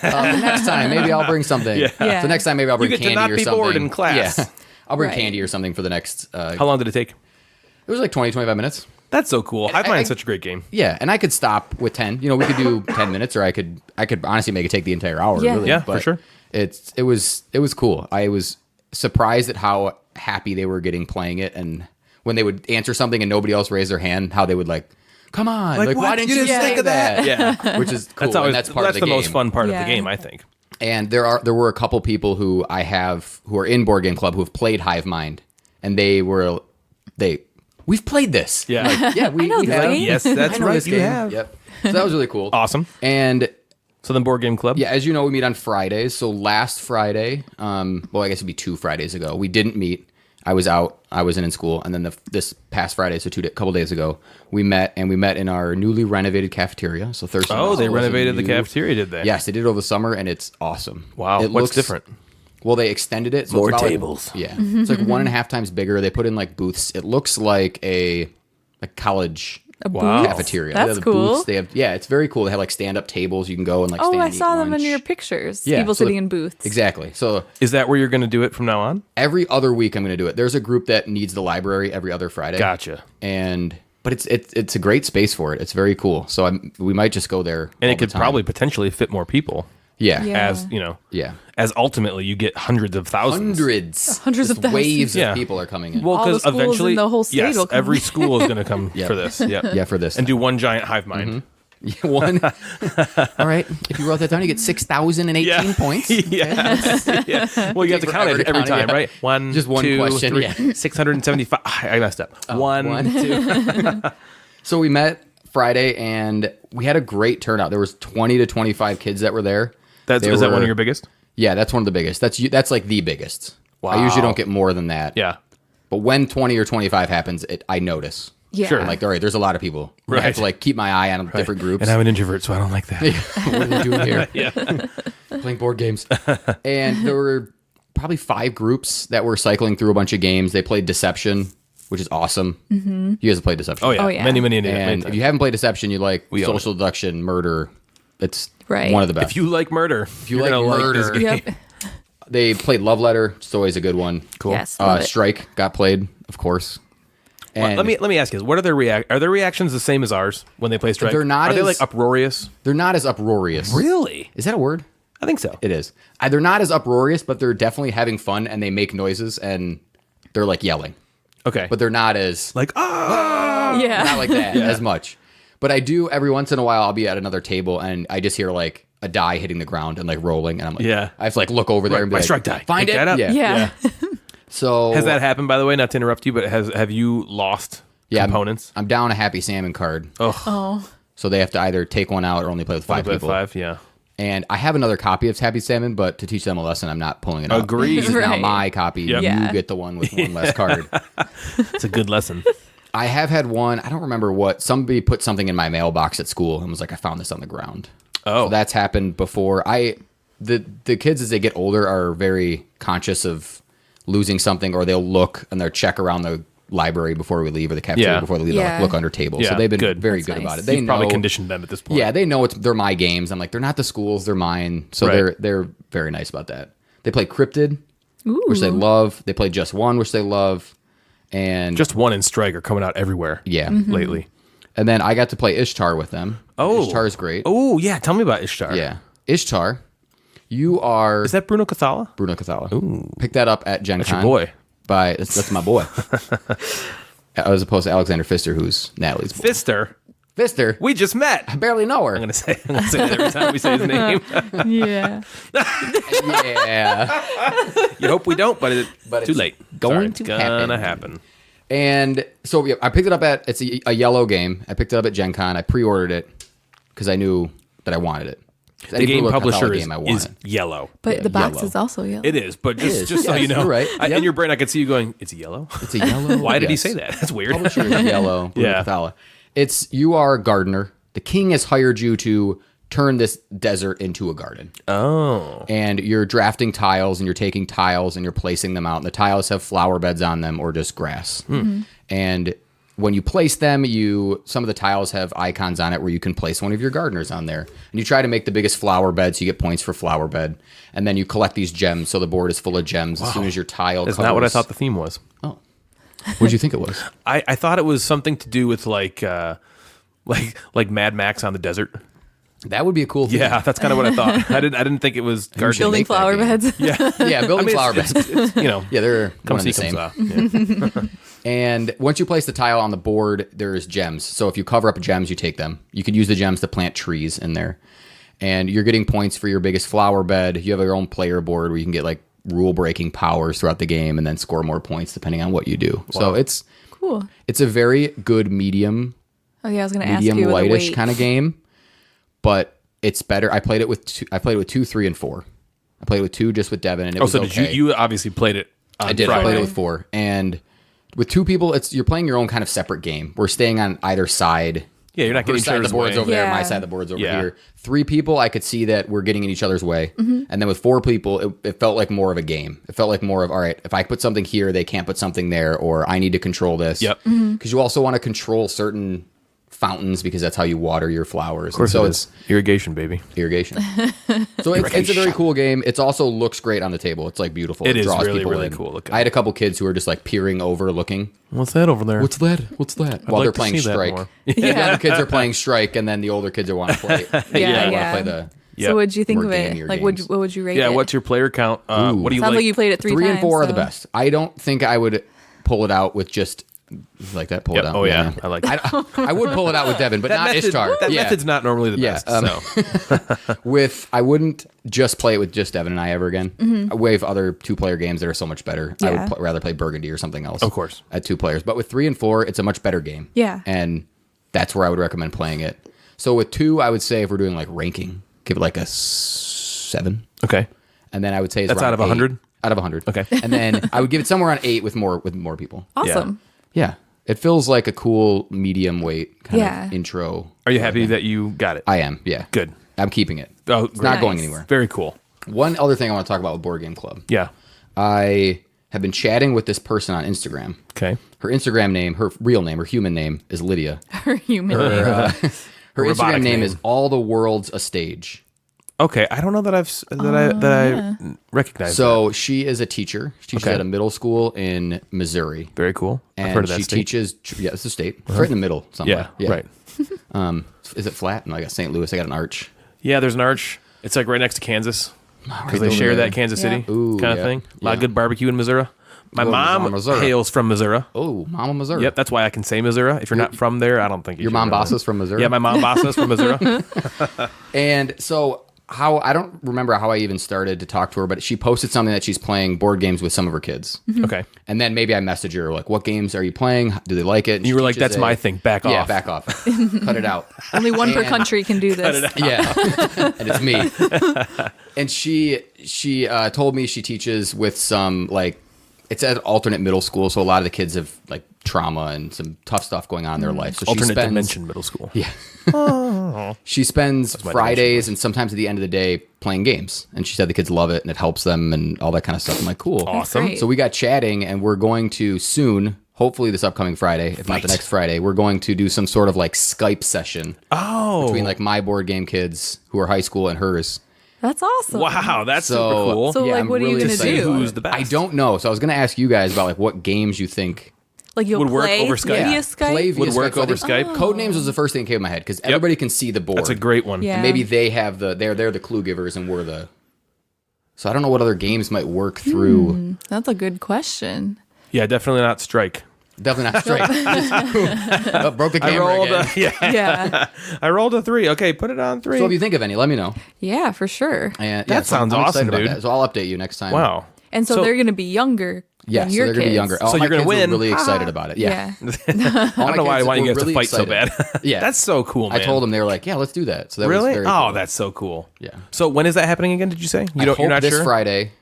time, maybe I'll bring something. Yeah. So next time, maybe I'll bring get to candy not or be something. bored in class. Yeah. I'll bring Right. candy or something for the next, How long did it take? it was like 20, 25 minutes. That's so cool. Hive I- Mind's such a great game. Yeah, and I could stop with 10. We could do 10 minutes, or I could honestly make it take the entire hour. Yeah. Really. Yeah, for But sure. It was cool. I was surprised at how happy they were getting playing it, and when they would answer something and nobody else raised their hand, how they would like, come on, like, why what? didn't You you didn't say think of that? Yeah. Which is cool. That's always and that's part of the the game. most fun part of Yeah. the game, I think. And there were a couple people who are in Board Game Club who have played Hive Mind, and we've played this. Yeah. Like, yeah, we know we this have. game. Yes, that's I know right. this You game. have. Yep. So that was really cool. Awesome. And So then Board Game Club. yeah, as you know, we meet on Fridays. So last Friday, I guess it'd be 2 Fridays ago, we didn't meet. I was out. I wasn't in school. And then this past Friday, so couple days ago, we met in our newly renovated cafeteria. So Thursday. Oh, night they was a renovated the new- cafeteria, did they? Yes, they did it over the summer, and it's awesome. Wow. It What's different? Well, they extended it. So More it's about tables. yeah. It's like 1.5 times bigger. They put in like booths. It looks like a college Wow. cafeteria. That's They have the cool. Booths. They have, it's very cool. They have like stand-up tables. You can go and like Oh, stand I and eat saw them in lunch. your pictures. Yeah, People so sitting in booths. Exactly. So Is that where you're going to do it from now on? every other week I'm going to do it. There's a group that needs the library every other Friday. Gotcha. But it's a great space for it. It's very cool. So we might just go there. And all it could the time. probably potentially fit more people. Yeah. Yeah. As you know, Yeah. as ultimately you get hundreds of thousands. Hundreds of Just thousands. waves Yeah. of people are coming in. Well, All the because schools eventually in the whole state yes, will come. every school is going to come Yep. for this. Yep. Yeah, for this. And do one giant hive mind. One. All right. If you wrote that down, you get 6,018 points. Yeah. Well, you have to count forever it to every count it, time, yeah. right? Just one 2, question, 3, yeah. 675. I messed up. One, one. 2. So we met Friday, and we had a great turnout. There was 20 to 25 kids that were there. Is that one of your biggest? Yeah, that's one of the biggest. That's like the biggest. Wow. I usually don't get more than that. Yeah. But when 20 or 25 happens, I notice. Yeah. Sure. I'm like, all right, there's a lot of people. I Right. have to like keep my eye on different groups. And I'm an introvert, so I don't like that. What are they doing here? Yeah. Playing board games. And there were probably 5 groups that were cycling through a bunch of games. They played Deception, which is awesome. Mm-hmm. You guys have played Deception. Oh, yeah. Oh, yeah. Many And times. if you haven't played Deception, you like own social deduction, murder. It's Right. one of the best. If you like murder, if you you're like gonna murder- this game. Yep. They played Love Letter. It's always a good one. Cool. Yes. love it. Strike got played, of course. And Let me ask you: what are their Are their reactions the same as ours when they play Strike? They're not Are they as- like uproarious? they're not as uproarious. Really? Is that a word? I think so. It is. They're not as uproarious, but they're definitely having fun, and they make noises, and they're like yelling. Okay. But they're not as like Yeah. not like that as much. But I do every once in a while. I'll be at another table, and I just hear like a die hitting the ground and like rolling, and I'm like, Yeah. I have to like look over there and be my like, strike die. Find Pick it. that up. Yeah. Yeah. So Has that happened, by the way? Not to interrupt you, but have you lost components? I'm down a Happy Salmon card. Oh. So they have to either take one out or only play with 5 Play with people. 5, yeah. And I have another copy of Happy Salmon, but to teach them a lesson, I'm not pulling it out. Agreed. This is now Right. my copy. Yep. You Yeah. get the one with one less card. It's a good lesson. I have had one. I don't remember what. Somebody put something in my mailbox at school and was like, I found this on the ground. Oh. So that's happened before. The kids, as they get older, are very conscious of losing something, or they'll look and they'll check around the library before we leave, or the cafeteria Yeah. before they leave. Yeah. They'll like, look under tables. Yeah, So they've been good. very That's good nice. about it. They You've know. probably conditioned them at this point. Yeah, they know they're my games. I'm like, they're not the school's, they're mine. So Right. they're very nice about that. They play Cryptid, Ooh. which they love. They play Just One, which they love. And Just One and Strike are coming out everywhere. yeah. Lately. And then I got to play Ishtar with them. Oh. Ishtar's great. Oh, yeah. Tell me about Ishtar. Yeah. Ishtar, you are Is that Bruno Cathala? Bruno Cathala. Ooh. Pick that up at Gen That's Con. your boy. That's my boy. As opposed to Alexander Pfister, who's Natalie's boy. Fister. Pfister? We just met. I barely know her. I'm gonna say that every time we say his name. Yeah. Yeah. You hope we don't, but it's But too it's late. going Sorry, to it's gonna happen. happen. And so yeah, I picked it up it's a yellow game. I picked it up at Gen Con. I pre-ordered it because I knew that I wanted it. The game publisher is I wanted. yellow. But the box yellow. is also yellow. It is, but just so Yes, you know, you're right. In Yep. your brain, I could see you going, "It's yellow." It's a yellow. Why did he yes. say that? That's weird. Publisher is yellow. Bruno Yeah. Cathala. You are a gardener. The king has hired you to turn this desert into a garden. Oh, And you're drafting tiles, and you're taking tiles and you're placing them out. And the tiles have flower beds on them or just grass. And when you place them, some of the tiles have icons on it where you can place one of your gardeners on there. And you try to make the biggest flower bed, so you get points for flower bed. And then you collect these gems, so the board is full of gems as soon as your tile that's covers. not what I thought the theme was. Oh. What did you think it was? I thought it was something to do with like Mad Max on the desert. That would be a cool thing. Yeah, that's kind of what I thought. I didn't think it was should gardening. Building make that flower game. beds. Yeah, Yeah, building flower beds. It's, you know, Yeah, they're come one and see, the come same. saw. Yeah. And once you place the tile on the board, there's gems. So if you cover up gems, you take them. You could use the gems to plant trees in there. And you're getting points for your biggest flower bed. You have your own player board where you can get like rule breaking powers throughout the game and then score more points depending on what you do. So it's Cool. a very good medium Oh yeah, I was gonna ask you medium with the lightish weight. kind of game. But it's better. I played it with 2, 3, and 4. I played it with 2 just with Devin, and it Oh, was so okay. did you obviously played it on I did. Friday. I played it with 4, and with 2 people, you're playing your own kind of separate game. We're staying on either side. Yeah, you're not Her getting side of the each other's board's way. over there. My Yeah. side of the board's over Yeah. here. 3 people, I could see that we're getting in each other's way, and then with 4 people, it felt like more of a game. It felt like more of, all right, if I put something here, they can't put something there, or I need to control this. Yep. Because you also want to control certain fountains because that's how you water your flowers. Of course, so it's irrigation, baby. irrigation. So it's a very cool game. It also looks great on the table. It's like beautiful. It is draws really, people really in. cool looking. I had a couple kids who were just like peering over, looking. What's that over there? What's that? What's that? While like they're to playing see that Strike. more. The younger kids are playing Strike, and then the older kids are want to play. Yeah, want yeah. to play Yeah. So what'd you think More of it? gamier Like, games. what would you rate Yeah, it? what's your player count? What do you Sounds like? like you played it 3 3 times. and 4 are the so- best. I don't think I would pull it out with just like that. Pull it out. Oh yeah, man. I like it. I would pull it out with Devin, but not method, Ishtar. That yeah. method's not normally the Yeah, best. So I wouldn't just play it with just Devin and I ever again. We have other 2-player games that are so much better. I Yeah. would rather play Burgundy or something else. Of course. At 2 players. But with 3 and 4, it's a much better game. Yeah. And that's where I would recommend playing it. So with 2, I would say if we're doing like ranking, give it like a 7. okay, And then I would say it's That's around out of 100? 8. Out of 100. Okay. And then I would give it somewhere around 8 with more people. Awesome. Yeah. It feels like a cool medium weight kind Yeah. of intro. are you happy that you got it? I am, yeah. Good. I'm keeping it. Oh, It's not Nice. going anywhere. Very cool. One other thing I want to talk about with Board Game Club. Yeah. I have been chatting with this person on Instagram. Okay. Her Instagram name, her real name, her human name is Lydia. Her human. Her Robotic Instagram name name. is All the World's a Stage. Okay. I don't know that I recognize. So she is a teacher. She teaches Okay. at a middle school in Missouri. Very cool. I've And heard of that she state. teaches, yeah, it's a state. It's right in the middle somewhere. Yeah. Right. Is it flat? No, I got St. Louis. I got an arch. Yeah. There's an arch. It's like right next to Kansas because they over share there. that Kansas City Yeah. Ooh, kind of yeah. thing. A lot of Yeah. good barbecue in Missouri. My Ooh, mom Missouri. hails from Missouri. Oh, Mama, Missouri. Yep, that's why I can say Missouri. If you're not from there, I don't think you Your should mom really. Bassa's from Missouri? Yeah, my mom Bassa's from Missouri. And so how I don't remember how I even started to talk to her, but she posted something that she's playing board games with some of her kids. Okay. And then maybe I messaged her like, "What games are you playing? Do they like it?" And You she were like, teaches "That's my thing. Back Yeah, off." back off. Cut it out. Only one per And- country can do this. Yeah, and it's me. And she told me she teaches with some like it's at alternate middle school, so a lot of the kids have like trauma and some tough stuff going on in their life. So Alternate she spends, dimension middle school. Yeah. She spends Fridays and sometimes at the end of the day playing games. And she said the kids love it and it helps them and all that kind of stuff. I'm like, cool. Awesome. great. So we got chatting and we're going to soon, hopefully this upcoming Friday, if not the next Friday, we're going to do some sort of like Skype session Oh. between like my board game kids who are high school and hers. That's awesome. Wow, that's So- super cool. So, like, I'm what are you really gonna excited do? about Who's it. the best? I don't know. So I was going to ask you guys about like what games you think Like you'll Would work play over Skype? via Skype? play via Would work So I over think Skype? Codenames was the first thing that came to my head because everybody can see the board. That's a great one. Yeah. And maybe they have they're the clue givers and we're the. So I don't know what other games might work through. That's a good question. Yeah, definitely not Strike. Definitely not straight. Oh, broke the I camera rolled again. Yeah. I rolled a 3. Okay, put it on 3. So if you think of any, let me know. Yeah, for sure. And That so I'm sounds excited awesome, about dude. that. So I'll update you next time. Wow. And so, So- they're going to be younger Yeah, than so your they're going to kids. be younger. All So my you're gonna kids were win. really excited about it. Yeah. Yeah. I don't know why you guys to fight so bad. Yeah. That's so cool, man. I told them they were like, "Yeah, let's do that." So that was Really? very Oh, cool. that's so cool. Yeah. So when is that happening again? Did you say? I hope You're not this sure. Friday.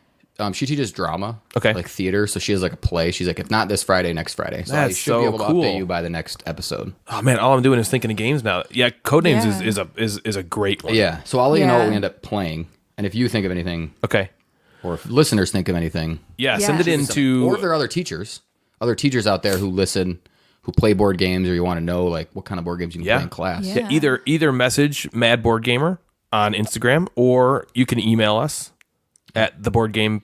She teaches drama, Okay. like theater. So she has like a play. She's like, if not this Friday, next Friday. So I That's should be so able to cool. update you by the next episode. Oh man, all I'm doing is thinking of games now. Yeah, Codenames Yeah. is a great one. Yeah. So I'll let you know what Yeah. we end up playing, and if you think of anything, Okay. or if listeners think of anything, Yeah, Yeah. send it in to or if there are other teachers out there who listen, who play board games, or you want to know like what kind of board games you can Yeah. play in class. Yeah. either message Mad Board Gamer on Instagram, or you can email us at the Gamecasters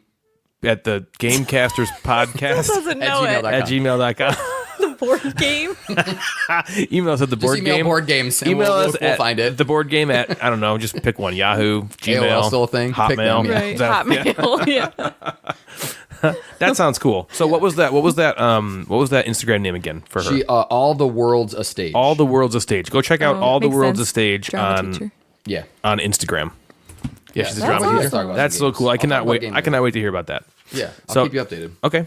podcast Doesn't At know it. gmail.com. at gmail.com. The board game. Email us at the Just board email game. board games. And Email we'll us we'll at find it. the board game at I don't know, just pick one. Yahoo, Gmail, still a thing? Pick Hotmail. them, yeah. Right. Is that- Hotmail. Yeah. That sounds cool. So what was that Instagram name again for her? She all the world's a stage. All the World's a Stage. Go check out Oh, All the makes World's sense. a Stage Drama teacher. yeah. on Instagram. Yeah, she's a that's drama awesome. teacher. Talk about That's some so games. cool. I I'll cannot talk about wait. game I cannot wait to hear about that. Yeah. I'll So- keep you updated. Okay.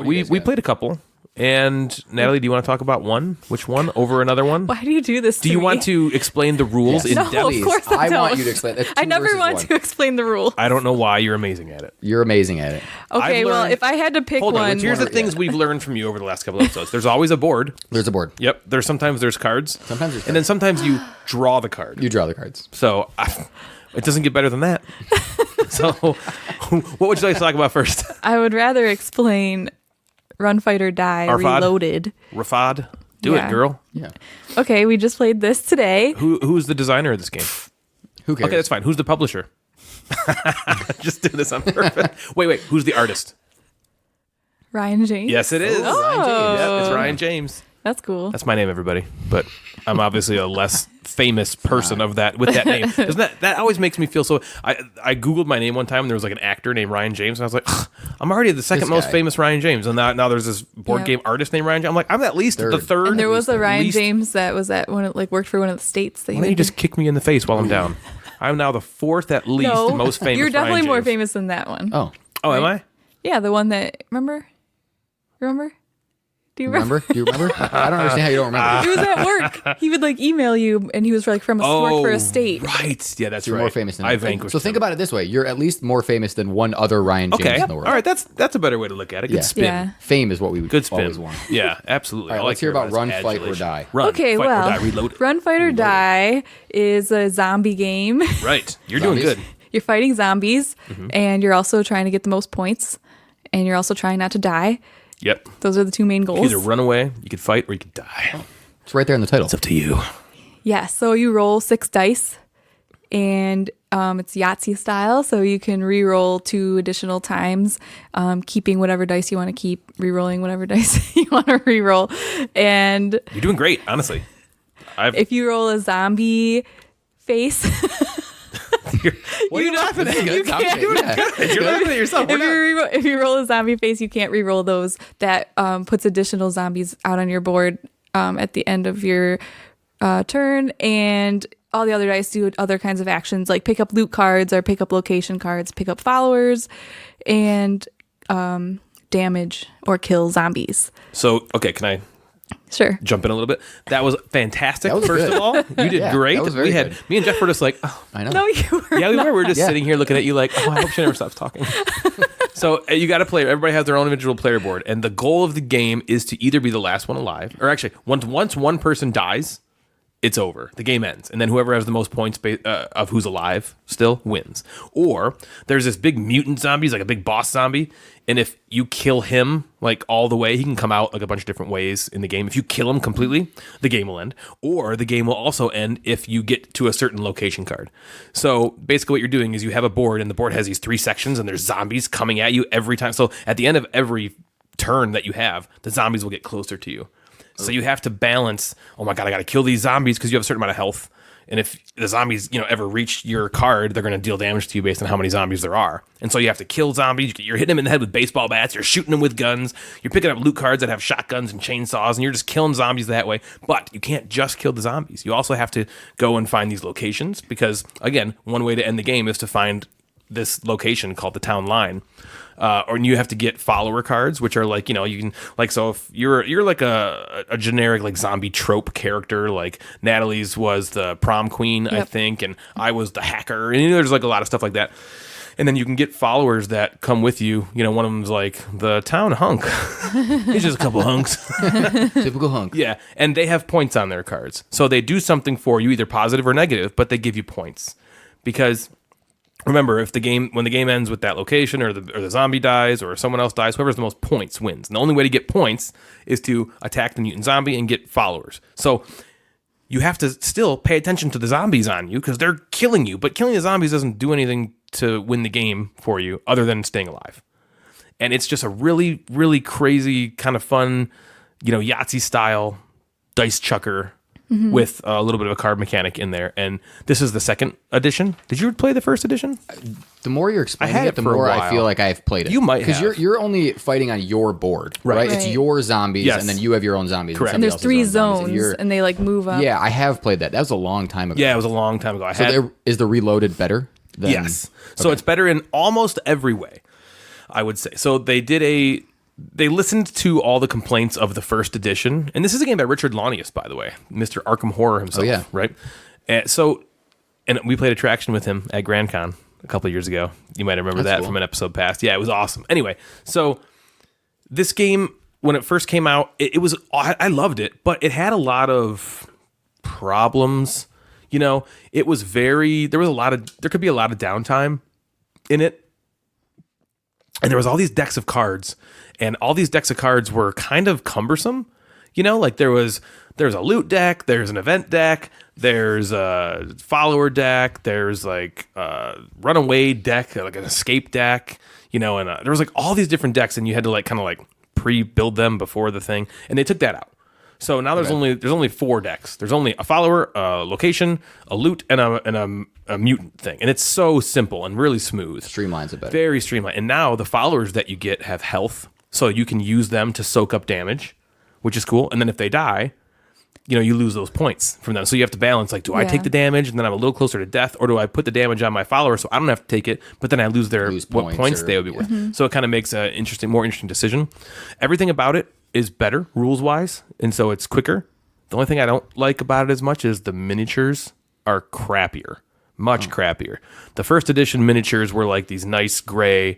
We guys got? played a couple. And Natalie, do you want to talk about one? Which one over another one? Why do you do this? Do you want to explain the rules Yes. in No, depth? of Please, course I I want don't. you to explain. It's I two never versus want one. to explain the rule. I don't know why you're amazing at it. You're amazing at it. Okay, I've well, learned- if I had to pick Hold on. one, Here's the Yeah. things we've learned from you over the last couple episodes. There's always a board. There's a board. Yep. Sometimes there's cards. Sometimes there's And then sometimes you draw the card. You draw the cards. So it doesn't get better than that. So what would you like to talk about first? I would rather explain Run Fight or Die Arfad? Reloaded. Rafad? Do Yeah. it, girl. Yeah. Okay, we just played this today. Who's the designer of this game? Who cares? Okay, that's fine. Who's the publisher? Just do this on purpose. Wait. Who's the artist? Ryan James. Yes, it is. Ryan James. Yep, it's Ryan James. That's cool. That's my name, everybody. But I'm obviously a less famous person of that with that name. Doesn't that always makes me feel so? I googled my name one time and there was like an actor named Ryan James and I was like, I'm already the second most famous Ryan James, and now there's this board game artist named Ryan James. I'm like, I'm at least the third. And there was a Ryan James that was at one, like worked for one of the states. That Why don't you just kick me in the face while I'm down? I'm now the fourth at least most famous. You're definitely Ryan more James. famous than that one. Oh, right? Am I? Yeah, the one that remember. Do you remember? Do you remember? I don't understand how you don't remember. It was at work. He would like email you, and he was like from work for a state. Right. Yeah, that's You're right. more famous than I him. vanquished. So think about it this way: you're at least more famous than one other Ryan James in the world. All right, that's a better way to look at it. Good spin. Yeah. Fame is what we would Good spin. always want. Yeah, absolutely. All right, I like let's hear about your Run, Fight, or adulation. Die. Run, Okay, fight, well, or die. Reload. Run, Fight, or Die is a zombie game. Right. You're doing Zombies? good. You're fighting zombies, and you're also trying to get the most points, and you're also trying not to die. Yep. Those are the two main goals. Either run away, you could fight, or you could die. It's right there in the title. It's up to you. Yeah, so you roll 6 dice, and it's Yahtzee style, so you can re-roll 2 additional times, keeping whatever dice you want to keep, re-rolling whatever dice you want to re-roll. And You're doing great, honestly. if you roll a zombie face, What are you laughing at? Good. can't- Yeah. You're laughing at yourself. if you roll a zombie face, you can't re-roll those. That puts additional zombies out on your board at the end of your turn, and all the other dice do other kinds of actions like pick up loot cards or pick up location cards, pick up followers, and damage or kill zombies. So, okay, can I Sure. jump in a little bit? That was fantastic. That was First good. of all, you did Yeah, great. that was very good. Me and Jeff were just like, oh, I know. No, you were. yeah, we were. We were just Yeah. sitting here looking at you like, oh, I hope she never stops talking. So you got to play. Everybody has their own individual player board, and the goal of the game is to either be the last one alive, or actually, once one person dies, it's over. The game ends, and then whoever has the most points of who's alive still wins. Or there's this big mutant zombie, he's like a big boss zombie, and if you kill him like all the way, he can come out like a bunch of different ways in the game. If you kill him completely, the game will end. Or the game will also end if you get to a certain location card. So basically what you're doing is you have a board, and the board has these 3 sections, and there's zombies coming at you every time. So at the end of every turn that you have, the zombies will get closer to you. So you have to balance, oh my God, I got to kill these zombies because you have a certain amount of health. And if the zombies, ever reach your card, they're going to deal damage to you based on how many zombies there are. And so you have to kill zombies. You're hitting them in the head with baseball bats. You're shooting them with guns. You're picking up loot cards that have shotguns and chainsaws, and you're just killing zombies that way. But you can't just kill the zombies. You also have to go and find these locations because, again, one way to end the game is to find this location called the town line. Or you have to get follower cards, which are like, you can like, so if you're like a generic like zombie trope character, like Natalie's was the prom queen, I think, and I was the hacker, and there's like a lot of stuff like that. And then you can get followers that come with you. One of them's like the town hunk. He's just a couple hunks. Typical hunk. Yeah, and they have points on their cards, so they do something for you, either positive or negative, but they give you points because. Remember, when the game ends with that location, or the zombie dies, or someone else dies, whoever has the most points wins. And the only way to get points is to attack the mutant zombie and get followers. So you have to still pay attention to the zombies on you because they're killing you. But killing the zombies doesn't do anything to win the game for you other than staying alive. And it's just a really, really crazy kind of fun, Yahtzee style dice chucker. With a little bit of a card mechanic in there. And this is the second edition. Did you play the first edition? The more you're explaining I had it, the it for a more I while. feel like I've played it. You might because have. you're only fighting on your board, right? It's Right. your zombies, Yes. and then you have your own zombies. Correct. And there's somebody 3 else's own zombies, zones, and you're- and they like move up. yeah, I have played that. That was a long time ago. Yeah, it was a long time ago. So is the Reloaded better? Than, Yes. So it's better in almost every way, I would say. So they listened to all the complaints of the first edition. And this is a game by Richard Launius, by the way, Mr. Arkham Horror himself. Oh, yeah. Right? And we played Attraction with him at Grand Con a couple of years ago. You might remember That's that cool. from an episode past. Yeah, it was awesome. Anyway, so this game, when it first came out, I loved it, but it had a lot of problems. It was there could be a lot of downtime in it. And there was all these decks of cards, and all these decks of cards were kind of cumbersome. Like there's a loot deck, there's an event deck, there's a follower deck, there's like a runaway deck, like an escape deck, and there was like all these different decks, and you had to like kind of like pre-build them before the thing, and they took that out. So now there's only 4 decks. There's only a follower, a location, a loot, and a mutant thing. And it's so simple and really smooth. Streamlines it better. Very streamlined. And now the followers that you get have health, so you can use them to soak up damage, which is cool. And then if they die, you lose those points from them. So you have to balance, like, do I take the damage and then I'm a little closer to death, or do I put the damage on my follower so I don't have to take it, but then I lose what points they would be worth. So it kind of makes a more interesting decision. Everything about it is better rules-wise, and so it's quicker. The only thing I don't like about it as much is the miniatures are crappier. Much crappier. The first edition miniatures were like these nice gray,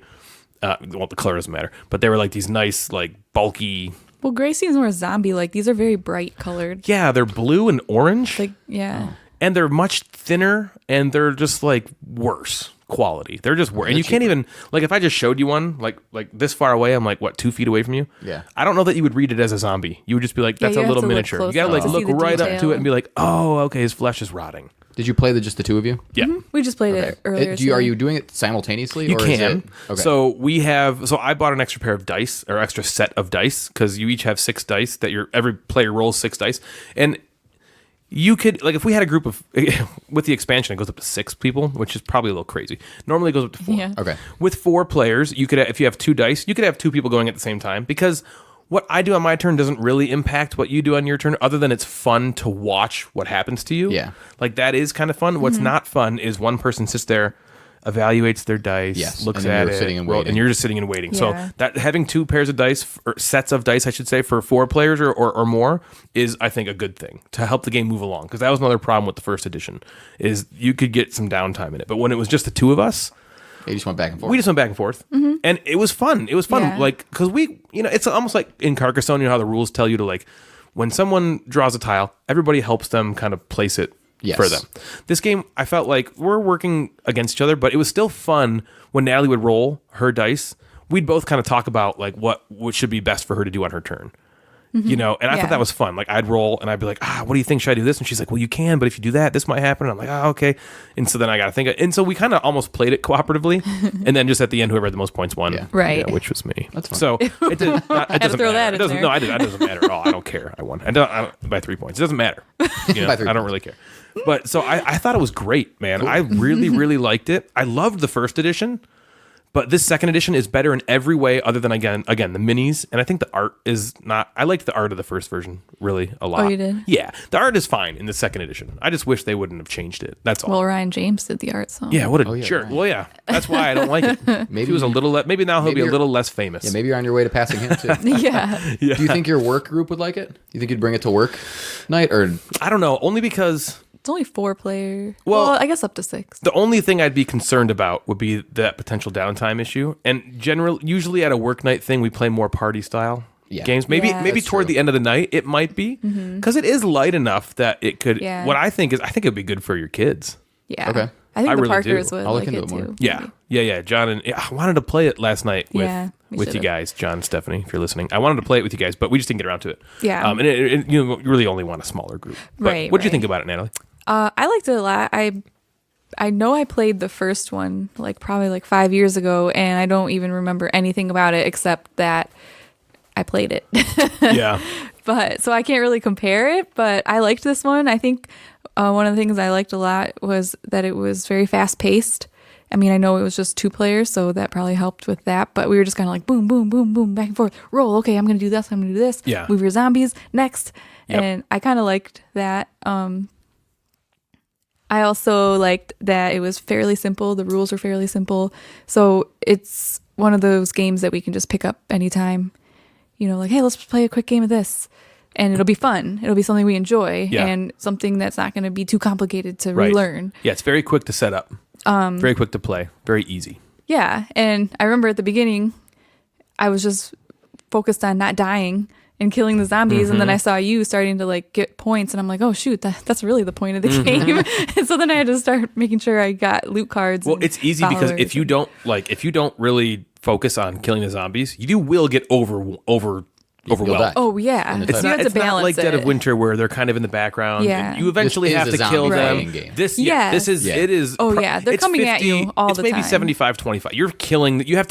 the color doesn't matter, but they were like these nice, like, bulky... Well, gray seems more zombie-like. These are very bright colored. Yeah, they're blue and orange. Like, yeah. And they're much thinner, and they're just, like, worse quality. They're just worse. And you can't even, like, if I just showed you one, like this far away, I'm like, what, 2 feet away from you? Yeah. I don't know that you would read it as a zombie. You would just be like, that's a little miniature. You gotta, like, look right up to it and be like, oh, okay, his flesh is rotting. Did you play just the 2 of you? Yeah. We just played it earlier. Are you doing it simultaneously? You or can. Is it, okay. So I bought an extra pair of dice, or extra set of dice, because you each have 6 dice that every player rolls 6 dice. And you could, like, if we had a group of, with the expansion, it goes up to 6 people, which is probably a little crazy. Normally it goes up to 4. Yeah. Okay. With 4 players, you could, if you have 2 dice, you could have 2 people going at the same time, because what I do on my turn doesn't really impact what you do on your turn, other than it's fun to watch what happens to you. Yeah. Like, that is kind of fun. What's not fun is one person sits there, evaluates their dice, looks at it, sitting and and waiting. you're just sitting and waiting. Yeah. So that having 2 pairs of dice, or sets of dice, I should say, for 4 players or more is, I think, a good thing to help the game move along. Because that was another problem with the first edition, is you could get some downtime in it. But when it was just the 2 of us, you just went back and forth. we just went back and forth, and it was fun. It was fun, Yeah. like, because it's almost like in Carcassonne, how the rules tell you to, like, when someone draws a tile, everybody helps them kind of place it for them. This game, I felt like we're working against each other, but it was still fun when Natalie would roll her dice. We'd both kind of talk about, like, what should be best for her to do on her turn. And I thought that was fun. Like, I'd roll and I'd be like, what do you think? Should I do this? And she's like, well, you can, but if you do that, this might happen. And I'm like, okay. And so then I got to think. And so we kind of almost played it cooperatively. And then just at the end, whoever had the most points won. Yeah. Right. Yeah, which was me. That's fun. So it doesn't throw that matter. in there. No, I didn't. It doesn't matter at all. I don't care. I won. I don't by 3 points. It doesn't matter. By 3 I don't points. really care. But so I thought it was great, man. Cool. I really, really liked it. I loved the first edition. But this second edition is better in every way, other than, again, the minis. And I think the art is not... I liked the art of the first version really a lot. Oh, you did? Yeah. The art is fine in the second edition. I just wish they wouldn't have changed it. That's all. Well, Ryan James did the art, so. Yeah, what a jerk. Ryan. Well, yeah. That's why I don't like it. Maybe he was a little... maybe now he'll be a little less famous. Yeah, maybe you're on your way to passing him, too. Yeah. Do you think your work group would like it? Do you think you'd bring it to work night? Or I don't know. Only because... It's only 4 player. Well, I guess up to 6. The only thing I'd be concerned about would be that potential downtime issue. And usually at a work night thing, we play more party style games. Maybe toward the end of the night, it might be, because it is light enough that it could. Yeah. What I think it'd be good for your kids. Yeah. Okay. I think I the really Parkers do. would I'll look like into it it more. too. Yeah. John and I wanted to play it last night with we you should've. guys, John and Stephanie, if you're listening. I wanted to play it with you guys, but we just didn't get around to it. Yeah. And you really only want a smaller group. But Right, what did you right. think about it, Natalie? I liked it a lot. I know I played the first one probably 5 years ago, and I don't even remember anything about it except that I played it. Yeah. But so I can't really compare it, but I liked this one. I think one of the things I liked a lot was that it was very fast paced. I mean, I know it was just 2 players, so that probably helped with that. But we were just kind of like boom, boom, boom, boom, back and forth. Roll. Okay, I'm going to do this. I'm going to do this. Yeah. Move your zombies next. Yep. And I kind of liked that. I also liked that it was fairly simple. The rules were fairly simple. So it's one of those games that we can just pick up anytime. Hey, let's play a quick game of this. And it'll be fun. It'll be something we enjoy and something that's not going to be too complicated to relearn. Yeah, it's very quick to set up. Very quick to play. Very easy. Yeah. And I remember at the beginning, I was just focused on not dying and killing the zombies, and then I saw you starting to get points, and I'm like, oh shoot, that's really the point of the game. And so then I had to start making sure I got loot cards. Well, it's easy because if you don't really focus on killing the zombies, you will get overwhelmed. Oh yeah, And It's you not, have to it's not balance like Dead of it. Winter where they're kind of in the background. Yeah. You eventually This have is to a kill zombie them. fighting game. This Yes. it is. Oh, yeah. They're it's coming at you all the It's maybe time. 75-25. You're killing. You have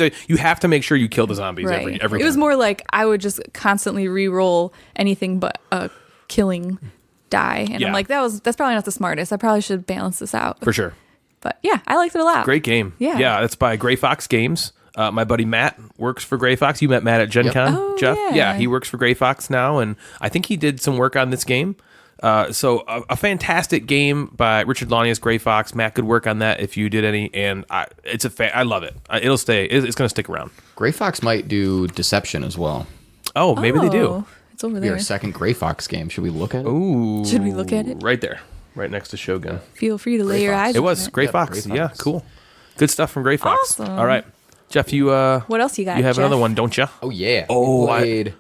to make sure you kill the zombies Right. every It was time. more like I would just constantly re-roll anything but a killing die. And I'm like, that's probably not the smartest. I probably should balance this out. For sure. But yeah, I liked it a lot. Great game. Yeah. Yeah, it's by Gray Fox Games. My buddy Matt works for Gray Fox. You met Matt at Gen Con, Oh, Jeff? yeah. He works for Gray Fox now, and I think he did some work on this game. So a fantastic game by Richard Launius, Gray Fox. Matt could work on that if you did any, and I love it. It'll stay. It's going to stick around. Gray Fox might do Deception as well. Oh, maybe they do. Oh, it's over Be there. our second Gray Fox game. Should we look at it? Ooh, Should we look at it? Right there, right next to Shogun. Feel free to lay your Fox. eyes It on was Gray Yep, Fox. Gray Yeah, Fox. cool. Good stuff from Gray Fox. Awesome. All right, Jeff. You What else you got, You have Jeff? another one, don't you? Oh, yeah. Oh, we played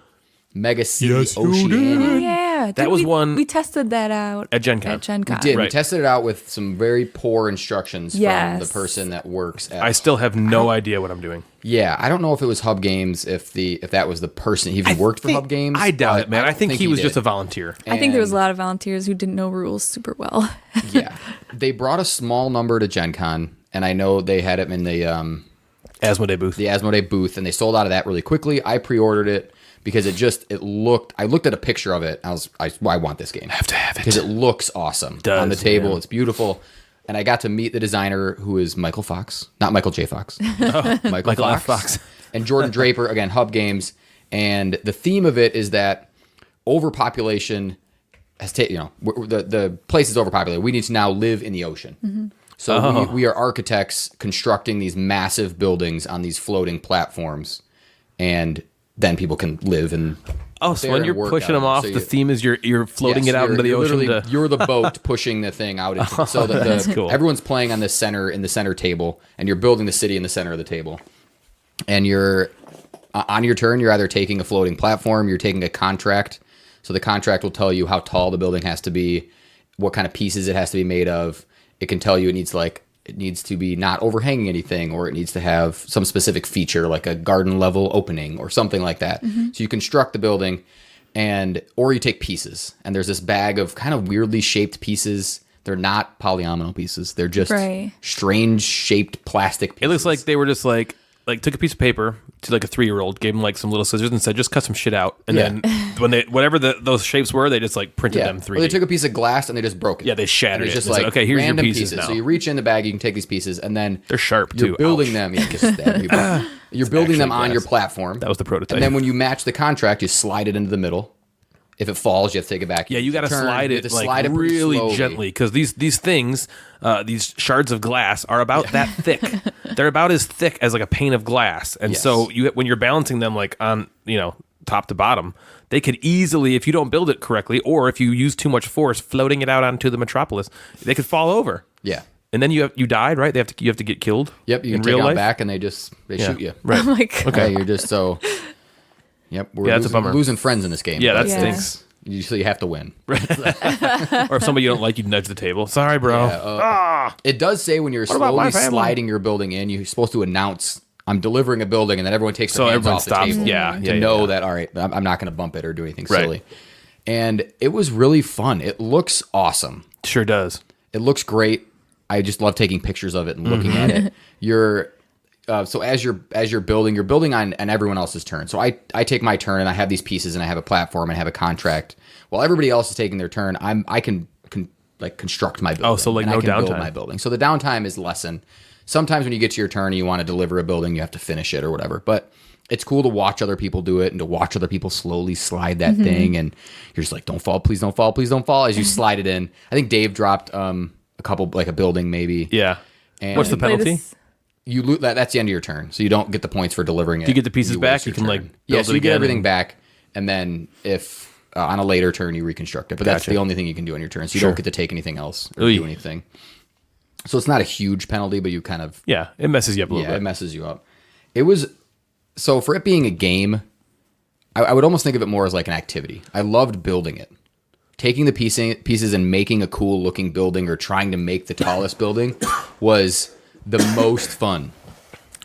Megacity Yes, you Oceania. Oh, yeah. That Didn't was we, one- We tested that out At Gen Con. At Gen Con. We did. We Right. tested it out with some very poor instructions from Yes. the person that works at. I still have no idea what I'm doing. Yeah, I don't know if it was Hub Games, if that was the person he even worked for Hub Games. I doubt but it, man. I don't think he was did. just a volunteer. I think there was a And- lot of volunteers who didn't know rules super well. Yeah, they brought a small number to Gen Con, and I know they had it in the Asmodee booth. Asmodee booth, and they sold out of that really quickly. I pre-ordered it because it looked. I looked at a picture of it. I want this game. I have to have it. because it looks awesome Does, on the table. man. It's beautiful. And I got to meet the designer, who is Michael Fox, not Michael J. Fox. Michael F. Fox. And Jordan Draper, again, Hub Games. And the theme of it is that overpopulation has taken, the place is overpopulated. We need to now live in the ocean. So we are architects constructing these massive buildings on these floating platforms, and then people can live and Oh, so there when and you're work pushing them out. off, So the theme is you're floating Yes, it out you're- into the you're ocean. literally- To, You're the boat pushing the thing out. So That's cool. everyone's playing on the center table, and you're building the city in the center of the table. And you're on your turn. You're either taking a floating platform, you're taking a contract. So the contract will tell you how tall the building has to be, what kind of pieces it has to be made of. It can tell you it needs to be not overhanging anything, or it needs to have some specific feature like a garden level opening or something like that. So you construct the building, or you take pieces, and there's this bag of kind of weirdly shaped pieces. They're not polyomino pieces. They're just Right. strange shaped plastic pieces. it looks like they were just like took a piece of paper to like a 3-year-old, gave him like some little scissors and said, just cut some shit out. And Yeah. then when whatever those shapes were, they just like printed them 3D. Or they took a piece of glass and they just broke it. Yeah, they shattered And it's it. just They said, like okay, here's your random pieces now. So you reach in the bag, you can take these pieces, and then They're sharp, you're too. building Ouch. them. Yeah, just stab people. You're building them Actually on your glass. platform. That was the prototype. And then when you match the contract, you slide it into the middle. If it falls, you have to take it back. Yeah, you got to Turn, slide you it have to like slide it pretty really slowly. gently, because these things, these shards of glass, are about that thick. They're about as thick as like a pane of glass, and Yes. so when you're balancing them like on top to bottom, they could easily, if you don't build it correctly, or if you use too much force floating it out onto the metropolis, they could fall over. Yeah. And then you died, right? You have to get killed. Yep, you in can take real it life. back and they shoot you. Right. Oh my God. Okay, you're just so. Yep, we're Yeah, that's a bummer. losing friends in this game. Yeah, but that Yeah. stinks. so you have to win. Or if somebody you don't like, you nudge the table. Sorry, bro. It does say when you're about my slowly family? sliding your building in, you're supposed to announce, "I'm delivering a building," and then everyone takes So their hands everyone off the stops. table Yeah, to yeah, know yeah. that all right, I'm not going to bump it or do anything Right. silly. And it was really fun. It looks awesome. Sure does. It looks great. I just love taking pictures of it and looking at it. So as you're building, you're building on everyone else's turn. So I take my turn and I have these pieces and I have a platform and I have a contract. While everybody else is taking their turn, I can like construct my building. Oh, so, like, and no I can build downtime. my building. So the downtime is lessened. Sometimes when you get to your turn and you want to deliver a building, you have to finish it or whatever. But it's cool to watch other people do it and to watch other people slowly slide that thing. And you're just like, don't fall, please don't fall, please don't fall, as you slide it in. I think Dave dropped a couple, like a building maybe. Yeah. And What's the Play penalty? this- You lose that's the end of your turn, so you don't get the points for delivering it. you get the pieces back, waste you your can, like, turn. build so it you get again everything and- back, and then if on a later turn you reconstruct it. But that's Gotcha. the only thing you can do on your turn, so you Sure. don't get to take anything else or Oy. do anything. So it's not a huge penalty, but you kind of Yeah, it messes you up a little it bit. messes you up. It was so for it being a game, I would almost think of it more as like an activity. I loved building it. Taking the pieces and making a cool looking building or trying to make the tallest building was the most fun.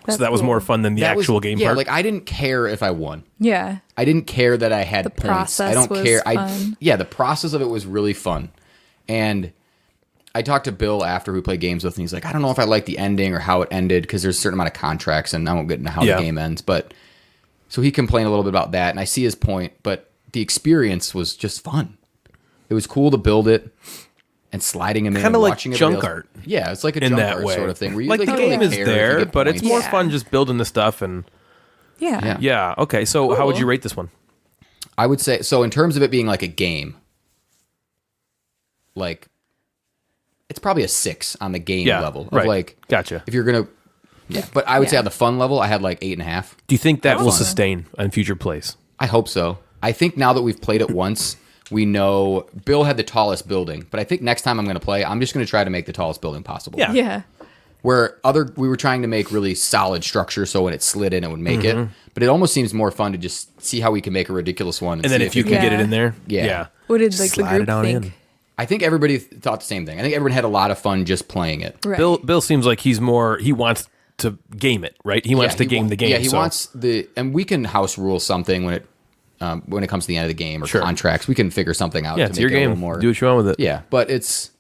So that was more fun than the That was- actual game yeah, part. like I didn't care if I won. Yeah. I didn't care that I had points. process I don't was care. fun. The process of it was really fun. And I talked to Bill after we played games with, and he's like, I don't know if I like the ending or how it ended because there's a certain amount of contracts, and I won't get into how Yeah. the game ends. But so he complained a little bit about that, and I see his point. But the experience was just fun. It was cool to build it and sliding him in Kinda and like watching junk everybody else. art. Yeah, it's like a in junk that art way. sort of thing. Where you, Like the you game get is pairs, there, you get but it's points. more Yeah. fun just building the stuff and Yeah. yeah. Okay, so how would Cool. you rate this one? I would say so in terms of it being like a game. Like, it's probably a 6 on the game Yeah, level. Of right. like, Gotcha. if you're gonna, yeah. But I would say Yeah. on the fun level, I had like 8.5. Do you think that will fun. sustain on future plays? I hope so. I think now that we've played it once, we know Bill had the tallest building. But I think next time I'm going to play, I'm just going to try to make the tallest building possible. Yeah. Yeah. Where we were trying to make really solid structure, so when it slid in, it would make Mm-hmm. it. But it almost seems more fun to just see how we can make a ridiculous one. And then see if you it can get it Yeah. in there, Yeah. What did like Slide the it group on think? in. I think everybody thought the same thing. I think everyone had a lot of fun just playing it. Right. Bill seems like he wants to game it, right? He wants to game the game. Yeah, he so- wants and we can house rule something when it comes to the end of the game or Sure. contracts. We can figure something out. Yeah, to it's make your it a little game. more. Do what you want with it. Yeah, but it's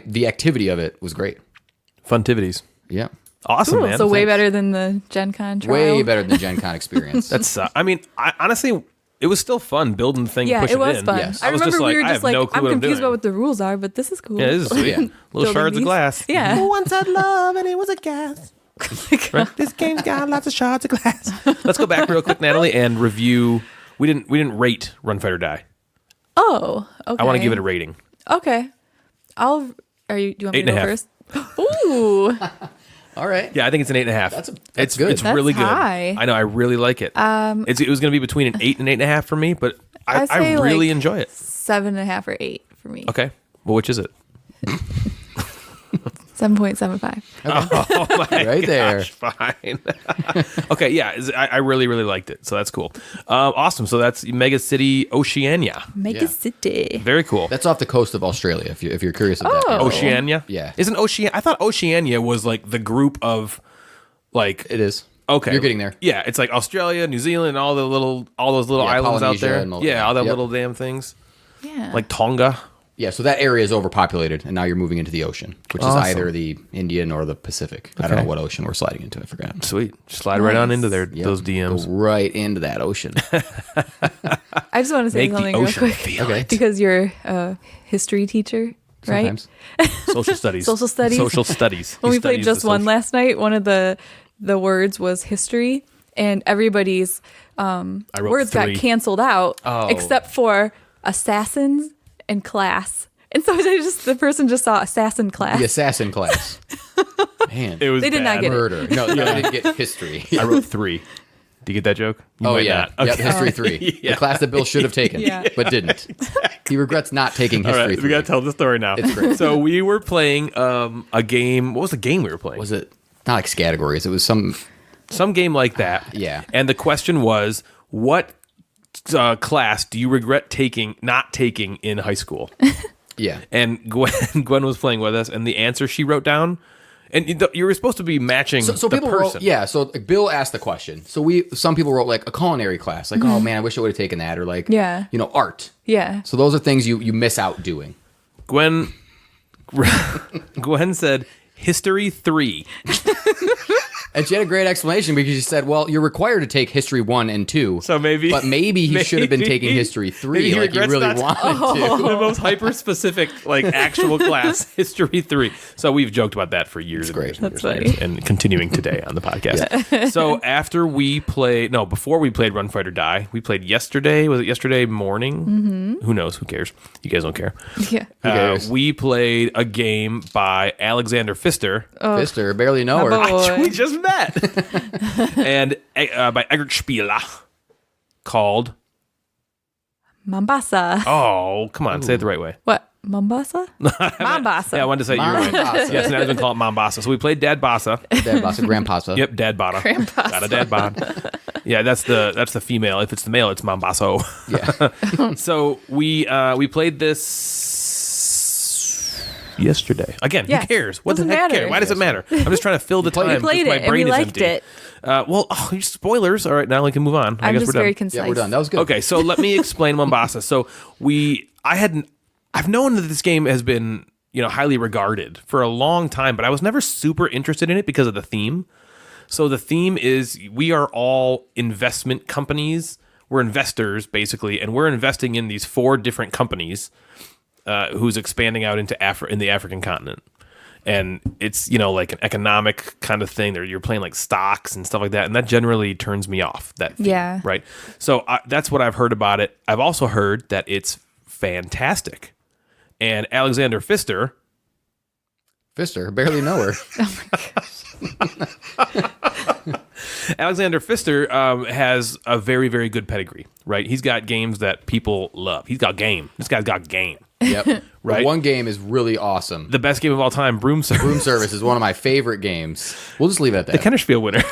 the activity of it was great. Funtivities. Yeah, Awesome, Cool. man. So way Thanks. better than the Gen Con trial. way better than the Gen Con experience. That's. I mean, honestly, it was still fun building the thing. Yeah, pushing it was in. fun. Yes. I I was remember just like, we were I just have like, no clue I'm what I'm confused doing. about what the rules are, but this is cool. Yeah, this is sweet. Yeah. Little Building shards these. of glass. Yeah. Who once had love and it was a gas. Right? This game's got lots of shards of glass. Let's go back real quick, Natalie, and review. We didn't rate Run Fighter Die. Oh, okay. I want to give it a rating. Okay. Do you want me to 8.5. go first? Ooh. All right. Yeah, I think it's an 8.5. That's good. It's That's really good. high. I know. I really like it. It was going to be between an 8 and 8.5 for me, but I I'd say, really like, enjoy it. 7.5 or 8 for me. Okay. Well, which is it? 7.75. Oh my Right there. gosh, fine. Okay, yeah, I really, really liked it. So that's cool. Awesome. So that's Megacity Oceania. Megacity. Very cool. That's off the coast of Australia. If you're curious about that. Oh. Oceania? Yeah. Isn't Oceania? I thought Oceania was like the group of like. It is. Okay. You're getting there. Yeah, it's like Australia, New Zealand, all those little Yeah, islands out Polynesia there. and Yeah, all the yep. little damn things. Yeah. Like Tonga. Yeah, so that area is overpopulated, and now you're moving into the ocean, which Awesome. is either the Indian or the Pacific. I don't know what ocean we're sliding into. I forgot. Sweet. Just slide right on Nice. into there, Yep. those DMs. Go right into that ocean. I just want to say Make the something real ocean quick. feel Okay. it. Because you're a history teacher, right? Sometimes. Social studies. Social studies. Social studies. When He we played studies just the one social- last night, one of the words was history, and everybody's I wrote words 3. got canceled out Oh. except for assassins and class. And so the person just saw assassin class. The assassin class. Man. It was They did not bad. get it. murder. No, they didn't get history. I wrote 3. Do you get that joke? You Oh, might yeah. not. Yep, Okay. History 3. Yeah. The class that Bill should have taken, Yeah. but didn't. He regrets not taking All History right, 3. we got to tell the story now. It's great. So we were playing a game. What was the game we were playing? Was it not like categories? It was some. Some game like that. Yeah. And the question was, what class do you regret not taking in high school? Yeah. And Gwen was playing with us, and the answer she wrote down, and you were supposed to be matching So the people person. wrote, yeah. So like, Bill asked the question. So some people wrote like a culinary class, like, oh man, I wish I would have taken that, or like, Yeah. art. Yeah. So those are things you miss out doing. Gwen said History 3. And she had a great explanation because she said, well, you're required to take History 1 and 2. So maybe- But maybe he should have been taking History Maybe 3 he like he regrets really not- wanted to. The most hyper specific, like actual class, History 3. So we've joked about that for years. great. And That's years and funny. years, and continuing today on the podcast. So before we played Run Fighter Die, we played yesterday. Was it yesterday morning? Mm-hmm. Who knows? Who cares? You guys don't care. Yeah. cares? We played a game by Alexander Pfister. Fister, barely know her. My boy. We just met. And by Egert Spieler, called Mombasa. Oh, come on, say it the right way. What? Mombasa? Mombasa. Yeah, I wanted to say it your way. Mombasa. Yes, now it's been called Mombasa. So we played Dad Bassa. Dad Bossa, Grandpassa. Yep, Dad Bada. Got a Dad Bod. Yeah, that's the female. If it's the male, it's Mombaso. Yeah. So we played this yesterday. Again, Yes. who cares? What Doesn't the heck matter. cares? Why does it matter? I'm just trying to fill the time. We played because it my and we brain is liked empty. it. Well, spoilers. All right, now we can move on. I I'm guess just we're done. very concise. Yeah, we're done. That was good. Okay, so let me explain Mombasa. So I've known that this game has been, highly regarded for a long time, but I was never super interested in it because of the theme. So the theme is we are all investment companies we're investors basically, and we're investing in these 4 different companies who's expanding out into in the African continent. And it's, like an economic kind of thing. You're playing like stocks and stuff like that. And that generally turns me off, that theme, Yeah. right? So that's what I've heard about it. I've also heard that it's fantastic. And Alexander Pfister, barely know her. Alexander Pfister has a very, very good pedigree, right? He's got games that people love. He's got game. This guy's got game. Yep. Right? The one game is really awesome. The best game of all time, Broom Service. Broom Service is one of my favorite games. We'll just leave it at that. The Kennerspiel winner.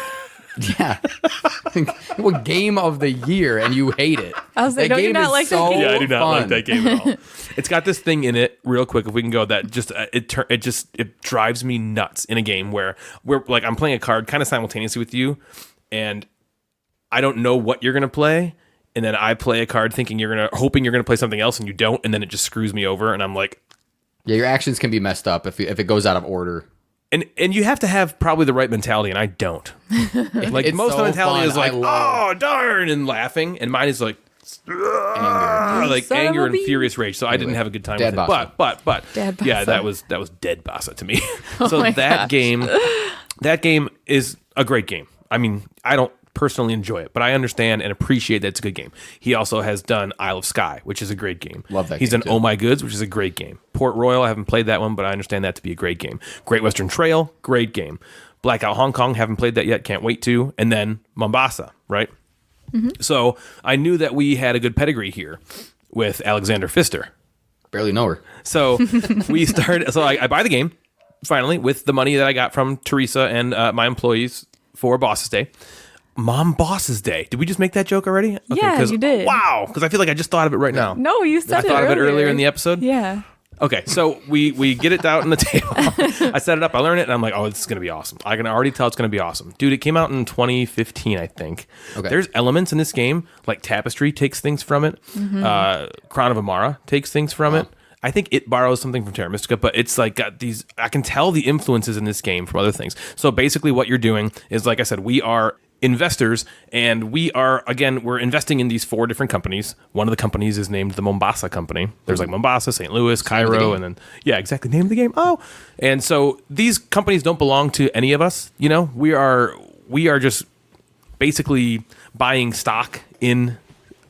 Yeah. What game of the year, and you hate it. I was like, That don't you game not is like that so game? Yeah, I do not like fun. that game at all. It's got this thing in it, real quick, if we can go, that just it drives me nuts in a game where we're like, I'm playing a card kind of simultaneously with you, and I don't know what you're gonna play, and then I play a card hoping you're gonna play something else, and you don't, and then it just screws me over, and I'm like, Yeah, your actions can be messed up if it goes out of order. and you have to have probably the right mentality, and I don't. Like It's most of so the mentality fun. is like, I love oh darn, and laughing, and mine is like anger. like Son of anger a and bee. furious rage. So I didn't have a good time Dead with it. Bassa. But Dead yeah, Bassa. that was dead Bassa to me. So my that gosh. game is a great game. I mean, I don't personally enjoy it, but I understand and appreciate that it's a good game. He also has done Isle of Skye, which is a great game. Love that He's game, done too. Oh My Goods, which is a great game. Port Royal, I haven't played that one, but I understand that to be a great game. Great Western Trail, great game. Blackout Hong Kong, haven't played that yet, can't wait to. And then Mombasa, right? So I knew that we had a good pedigree here with Alexander Pfister. Barely know her. So we started. So I buy the game finally with the money that I got from Teresa and my employees for Boss's Day. Mom Boss's Day. Did we just make that joke already? Okay, Yeah, 'cause- you did. Wow, because I feel like I just thought of it right now. No, you said I thought of it earlier in the episode. Yeah. Okay, so we get it out on the table. I set it up, I learn it, and I'm like, oh, this is going to be awesome. I can already tell it's going to be awesome. Dude, it came out in 2015, I think. Okay. There's elements in this game, like Tapestry takes things from it. Crown of Amara takes things from it. I think it borrows something from Terra Mystica, but it's like got these, I can tell the influences in this game from other things. So basically what you're doing is, like I said, we are investors, and we're investing in these 4 different companies. One of the companies is named the Mombasa Company. There's like Mombasa, St. Louis, Cairo, and then exactly, name of the game. Oh, and so these companies don't belong to any of us. We are just basically buying stock in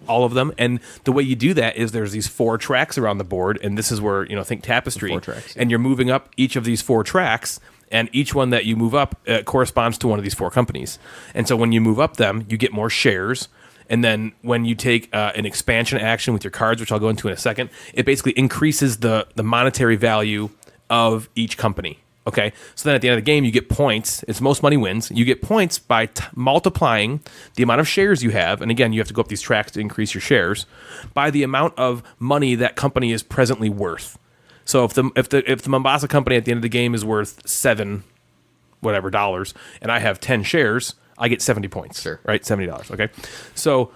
all of them, and the way you do that is there's these 4 tracks around the board, and this is where think Tapestry, 4 tracks, yeah. and you're moving up each of these 4 tracks. And each one that you move up corresponds to one of these 4 companies. And so when you move up them, you get more shares. And then when you take an expansion action with your cards, which I'll go into in a second, it basically increases the monetary value of each company. Okay? So then at the end of the game, you get points. It's most money wins. You get points by multiplying the amount of shares you have. And again, you have to go up these tracks to increase your shares by the amount of money that company is presently worth. So if the Mombasa Company at the end of the game is worth $7 dollars, and I have 10 shares, I get 70 points. Sure. Right? $70. Okay. So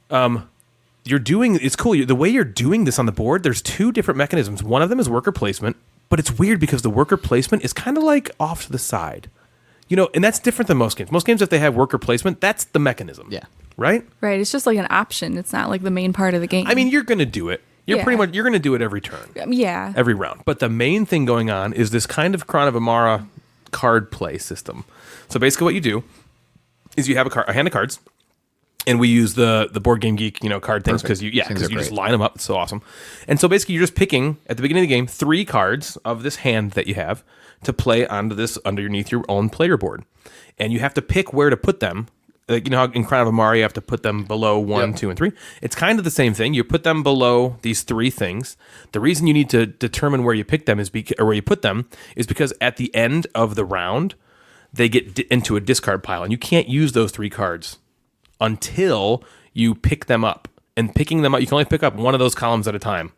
it's cool. The way you're doing this on the board, there's 2 different mechanisms. One of them is worker placement, but it's weird because the worker placement is kind of like off to the side. And that's different than most games. Most games, if they have worker placement, that's the mechanism. Yeah. Right? Right. It's just like an option. It's not like the main part of the game. I mean, you're going to do it. You're going to do it every turn. Yeah. Every round. But the main thing going on is this kind of Crown of Amara card play system. So basically what you do is you have a hand of cards, and we use the Board Game Geek, card things because you just line them up. It's so awesome. And so basically you're just picking at the beginning of the game 3 cards of this hand that you have to play onto this underneath your own player board. And you have to pick where to put them. Like, how in Crown of Amara you have to put them below 1, 2, and 3. It's kind of the same thing. You put them below these 3 things. The reason you need to determine where you pick them or where you put them is because at the end of the round, they get into a discard pile, and you can't use those 3 cards until you pick them up. And picking them up, you can only pick up one of those columns at a time.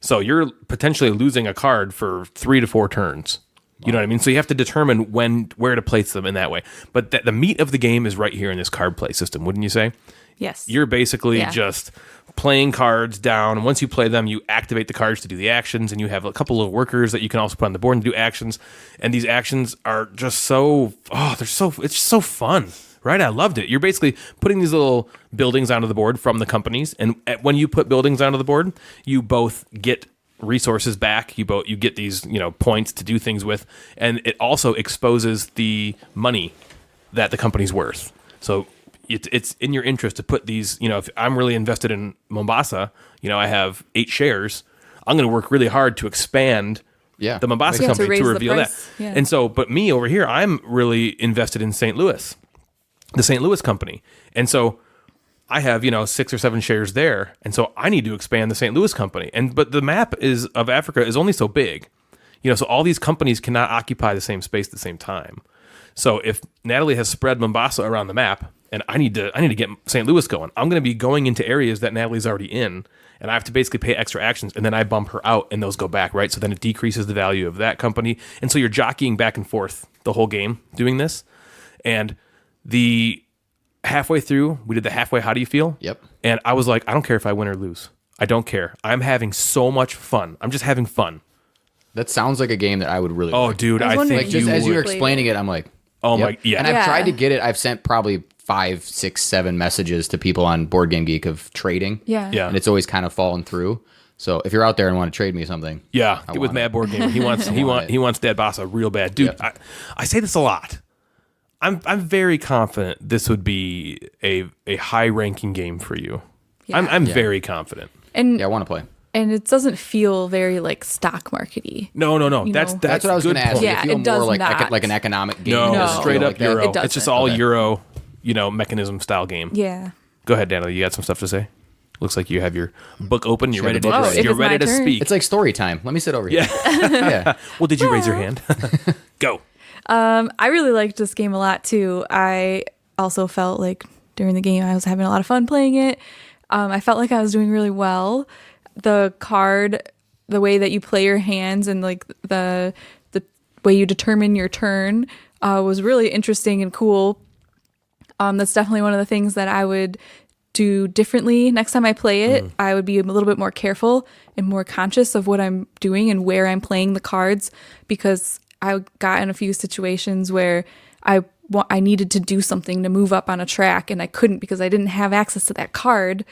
So you're potentially losing a card for 3 to 4 turns. You know what I mean? So you have to determine where to place them in that way. But the meat of the game is right here in this card play system, wouldn't you say? Yes. You're basically just playing cards down. And once you play them, you activate the cards to do the actions. And you have a couple of workers that you can also put on the board and do actions. And these actions are just it's so fun. right? I loved it. You're basically putting these little buildings onto the board from the companies, and when you put buildings onto the board, you both get resources back. You get these points to do things with, and it also exposes the money that the company's worth. So it's in your interest to put these. If I'm really invested in Mombasa, I have 8 shares. I'm going to work really hard to expand the Mombasa company to reveal that. Yeah. And so, but me over here, I'm really invested in St. Louis, the St. Louis company. And so I have, 6 or 7 shares there. And so I need to expand the St. Louis company. But the map of Africa is only so big, so all these companies cannot occupy the same space at the same time. So if Natalie has spread Mombasa around the map and I need to get St. Louis going, I'm going to be going into areas that Natalie's already in. And I have to basically pay extra actions, and then I bump her out, and those go back, right? So then it decreases the value of that company. And so you're jockeying back and forth the whole game doing this. And the halfway through, we did the halfway, how do you feel? Yep. And I was like, I don't care if I win or lose. I don't care. I'm having so much fun. I'm just having fun. That sounds like a game that I would really like. Like. Dude, I think just as you were explaining it, I'm like, oh my, yeah. And I've tried to get it. I've sent probably 5, 6, 7 messages to people on Board Game Geek of trading. Yeah. And it's always kind of fallen through. So if you're out there and want to trade me something, get with Mad Board Gamer. He wants Dead Bossa real bad, dude. Yep. I say this a lot. I'm very confident this would be a high ranking game for you. Yeah. I'm very confident. And I want to play. And it doesn't feel very like stock markety. No. That's what I was going to ask. Yeah, it does more like not. Like an economic game. No, straight up Euro. It's just all okay. Euro, mechanism style game. Yeah. Go ahead, Natalie. You got some stuff to say? Looks like you have your book open. You're ready to speak. It's like story time. Let me sit over here. Yeah. Well, did you raise your hand? Go. I really liked this game a lot too. I also felt like during the game I was having a lot of fun playing it. I felt like I was doing really well. The way that you play your hands and like the way you determine your turn was really interesting and cool. That's definitely one of the things that I would do differently next time I play it. I would be a little bit more careful and more conscious of what I'm doing and where I'm playing the cards, because I got in a few situations where I needed to do something to move up on a track and I couldn't because I didn't have access to that card,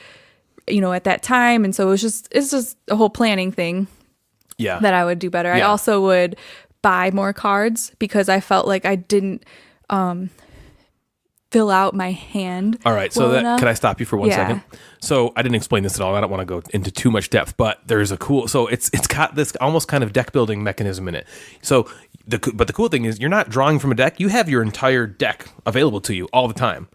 at that time. And so it's just a whole planning thing that I would do better. I also would buy more cards because I felt like I didn't fill out my hand. All right. So can I stop you for 1 second? So I didn't explain this at all. I don't want to go into too much depth, but there's it's got this almost kind of deck building mechanism in it. So the cool thing is you're not drawing from a deck. You have your entire deck available to you all the time.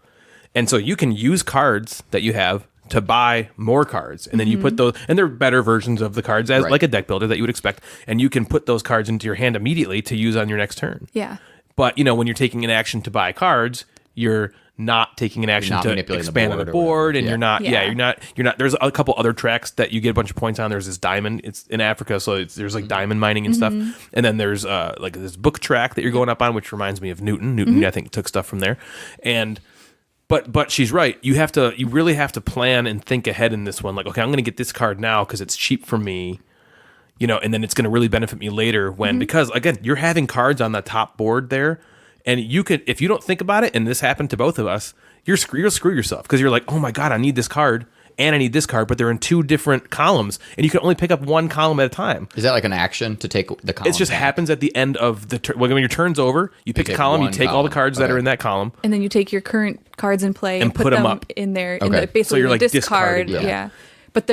And so you can use cards that you have to buy more cards, and then you put those, and they're better versions of the cards as like a deck builder that you would expect, and you can put those cards into your hand immediately to use on your next turn. Yeah. But when you're taking an action to buy cards, you're not taking an action to expand on the board, and you're not. There's a couple other tracks that you get a bunch of points on. There's this diamond. It's in Africa, so there's like diamond mining and stuff. And then there's like this book track that you're going up on, which reminds me of Newton. Newton, I think, took stuff from there. And but she's right. You really have to plan and think ahead in this one. Like, okay, I'm going to get this card now because it's cheap for me. And then it's going to really benefit me later because again, you're having cards on the top board there. And you could, if you don't think about it, and this happened to both of us, you'll screw yourself because you're like, oh my God, I need this card and I need this card, but they're in 2 different columns, and you can only pick up 1 column at a time. Is that like an action to take the column? It just happens at the end of the turn. When your turn's over, you pick a column, you take all the cards that are in that column, and then you take your current cards in play and put them up in there. Okay. Basically, so you're like discard. Yeah. But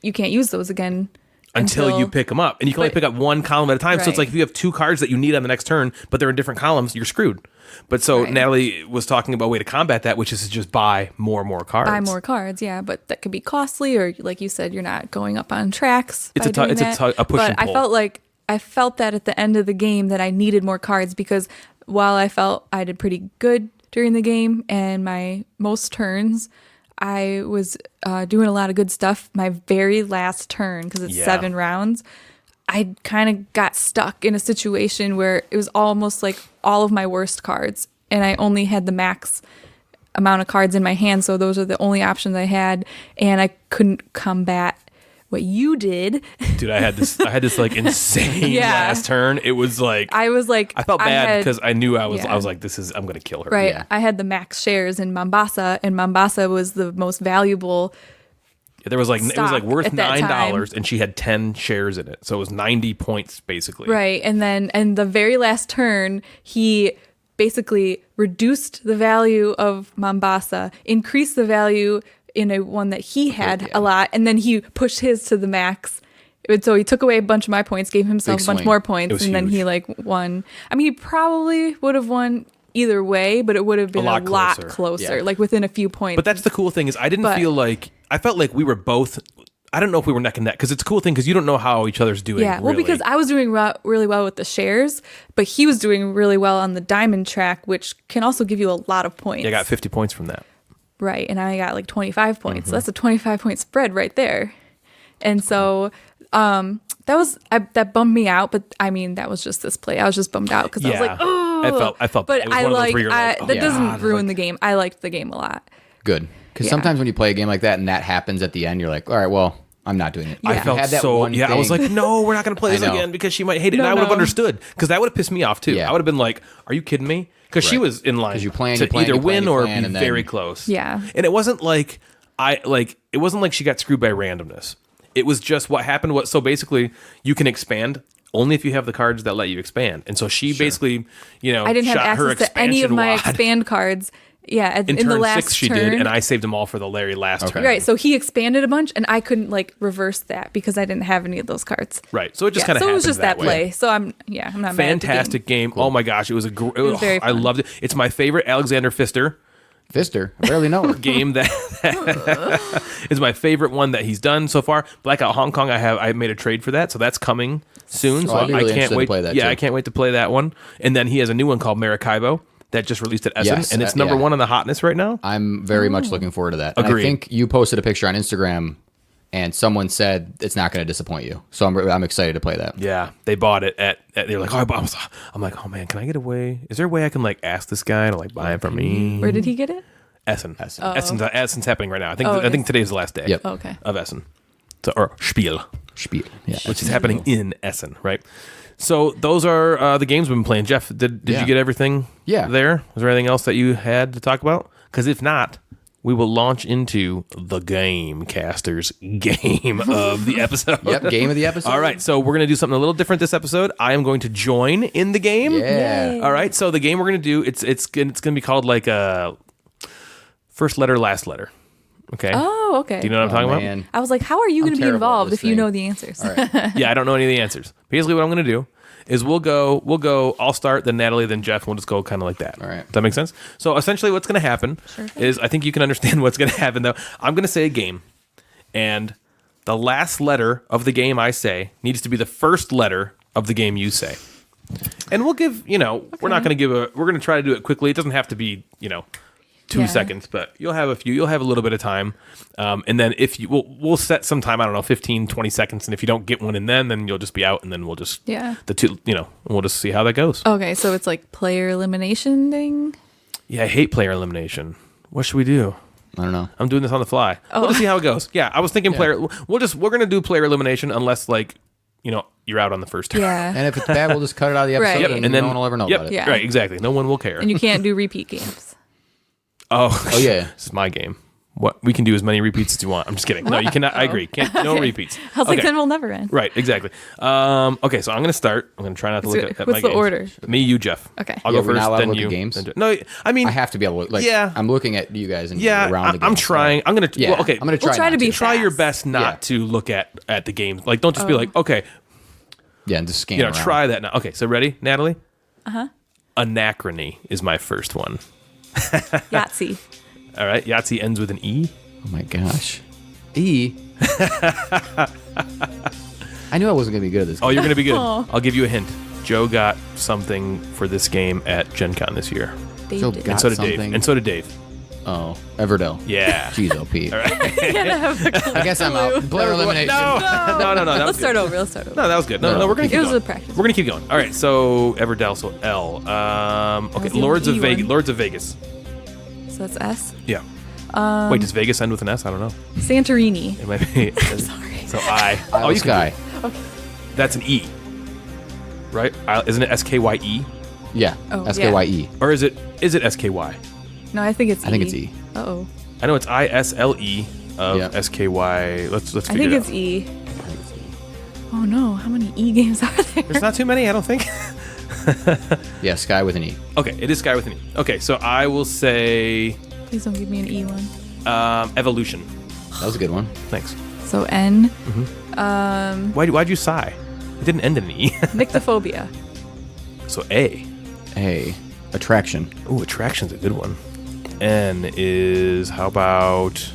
you can't use those again. Until you pick them up, and you can only pick up 1 column at a time. Right. So it's like if you have 2 cards that you need on the next turn, but they're in different columns, you're screwed. But so Natalie was talking about a way to combat that, which is to just buy more cards. Buy more cards, yeah, but that could be costly, or like you said, you're not going up on tracks. It's a push and pull. I felt that at the end of the game that I needed more cards, because while I felt I did pretty good during the game and my most turns, I was doing a lot of good stuff. My very last turn, because it's 7 rounds, I kind of got stuck in a situation where it was almost like all of my worst cards, and I only had the max amount of cards in my hand, so those are the only options I had, and I couldn't combat what you did. Dude, I had this like insane Yeah. last turn. It was like I was like, I felt bad because I knew I was Yeah. like, I'm gonna kill her. right. Yeah. I had the max shares in Mombasa, and Mombasa was the most valuable. There was like it was like Stock worth at that $9, and she had 10 shares in it, so it was 90 points basically. Right. And the very last turn, he basically reduced the value of Mombasa, increased the value in a one that he had a lot, and then he pushed his to the max. And so he took away a bunch of my points, gave himself Big a bunch swing. more It points, was and then huge. he like won. I mean, he probably would have won either way, but it would have been a lot lot closer. closer, Yeah. like within a few points. But that's the cool thing is I didn't But- feel like I felt like we were both. I don't know if we were neck and neck because it's a cool thing because you don't know how each other's doing. Yeah, well, really. because I was doing really well with the shares, but he was doing really well on the diamond track, which can also give you a lot of points. I got 50 points from that. Right, and I got like 25 points. Mm-hmm. So that's a 25-point spread right there. And so that bummed me out, but I mean, that was just this play. I was just bummed out because I was like, oh. I felt. But it was I one of those like, where you're like, oh, that God, doesn't ruin like- the game. I liked the game a lot. Good. Because Yeah. sometimes when you play a game like that and that happens at the end, you're like, all right, well, I'm not doing it. I You felt had that so. one Yeah, I was thing. like, no, we're not going to play I this know. again because she might hate it. No, and I would have no. understood because that would have pissed me off too. Yeah. I would have been like, are you kidding me? Because she Right. was in line 'Cause you plan, to you plan, either you plan, win you or plan, be and then- very close. Yeah. And it wasn't like it wasn't like she got screwed by randomness. It was just what happened. So basically, you can expand only if you have the cards that let you expand. And so she basically, I didn't have shot her access to any of expansion my wad expand cards. Yeah, in in the turn last 6 she turn. did, and I saved them all for the Larry last turn. Right, so he expanded a bunch, and I couldn't like reverse that because I didn't have any of those cards. Right. So it just Yeah, kind of so it happened was just that way. play. So I'm not mad at the game. Fantastic game. Oh my gosh, it was very I fun. loved it. It's my favorite Alexander Pfister Fister. I barely know her. game that is my favorite one that he's done so far. Blackout Hong Kong, I made a trade for that, so that's coming soon. So I'd be really I can't interested to wait. play that, yeah, too. I can't wait to play that one. And then he has a new one called Maracaibo that just released at Essen, Yes, and it's number yeah. 1 on the hotness right now. I'm very much looking forward to that. And Agreed. I think you posted a picture on Instagram, and someone said it's not going to disappoint you. So I'm excited to play that. Yeah, they bought it at they were like, I'm like, oh man, can I get away? Is there a way I can like ask this guy to like buy it for me? Where did he get it? Essen. Essen. Essen's happening right now. I think Oh, I think yes. today's the last day Yep. Okay. of Essen. So, or Spiel, Spiel. Yeah. which is happening in Essen, right? So those are the games we've been playing. Jeff, did Yeah. you get everything Yeah. there? Was there anything else that you had to talk about? Because if not, we will launch into the Gamecasters game of the episode. Yep. Game of the episode. All right, so we're going to do something a little different this episode. I am going to join in the game. Yeah. All right, so the game we're going to do, it's going to be called like a first letter, last letter. Okay. Oh, okay. Do you know what I'm talking about? Man. I was like, how are you going to be terrible at involved this if you thing. know the answers? All right. Yeah, I don't know any of the answers. Basically, what I'm going to do is we'll go. I'll start, then Natalie, then Jeff, and we'll just go kind of like that. All right. Does that make sense? So essentially, what's going to happen is I think you can understand what's going to happen. Though I'm going to say a game, and the last letter of the game I say needs to be the first letter of the game you say. And we'll give, we're not going to we're going to try to do it quickly. It doesn't have to be, 2 Yeah. seconds, but you'll have a little bit of time. And then we'll set some time, I don't know, 15, 20 seconds. And if you don't get one in then you'll just be out, and then we'll just, Yeah. we'll just see how that goes. Okay, so it's like player elimination thing. Yeah, I hate player elimination. What should we do? I don't know. I'm doing this on the fly. We'll just see how it goes. Yeah, I was thinking we're going to do player elimination unless you're out on the first turn. Yeah. And if it's bad, we'll just cut it out of the episode, Right. and, And then no one will ever know about it. Yeah. Right, exactly. No one will care. And you can't do repeat games. Oh yeah. This is my game. What we can do as many repeats as you want. I'm just kidding. No, you cannot. I agree. No repeats. I was like, Okay. then we'll never end. Right, exactly. Okay, so I'm going to start. I'm going to try not to look at my What's the games. order? Me, you, Jeff. Okay. I'll Yeah, go we're first, not allowed to then look at you. games? then Jeff. No, I mean, I have to be able to, Yeah. I'm looking at you guys and yeah, around the I'm games. trying. I'm going to, Yeah. well, okay. I'm going to We'll try to be try your fast. best not Yeah. to look at the games. Like, don't just be like, okay, Yeah, and just scan around. try that now. Okay, so ready, Natalie? Anachrony is my first one. Yahtzee. All right, Yahtzee ends with an E. Oh my gosh. E. I knew I wasn't going to be good at this. Oh, you're going to be good. Aw. I'll give you a hint. Joe got something for this game at Gen Con this year. Dave So did. got And so did Dave. something. And so did Dave. Oh, Everdell. Yeah. Jeez, OP. Gotta have the clue. I guess I'm out. Player elimination. No. No. That was Let's start good. over. Let's start over. No, that was good. No, we're gonna keep It was going. a practice. We're gonna keep going. All right, so Everdell, so L. Okay, was the Lords of E Vegas. one. Lords of Vegas. So that's S. Yeah. Wait, does Vegas end with an S? I don't know. Santorini. It might be. Sorry. So I. Oh, you can Sky. do it. That's an E. Right? Isn't it SKYE? Yeah. Oh, SKYE. Or is it SKY? No, I think it's E. I think it's E. Uh-oh. I know it's ISLE of Yeah. SKY. Let's figure I think it it's out. E. Oh no, how many E games are there? There's not too many, I don't think. Yeah, Sky with an E. Okay, it is Sky with an E. Okay, so I will say Please don't give me an E one. Evolution. That was a good one. Thanks. So N. Why'd you sigh? It didn't end in an E. Nyctophobia. So A. A. Attraction. Ooh, attraction's a good one. N is, how about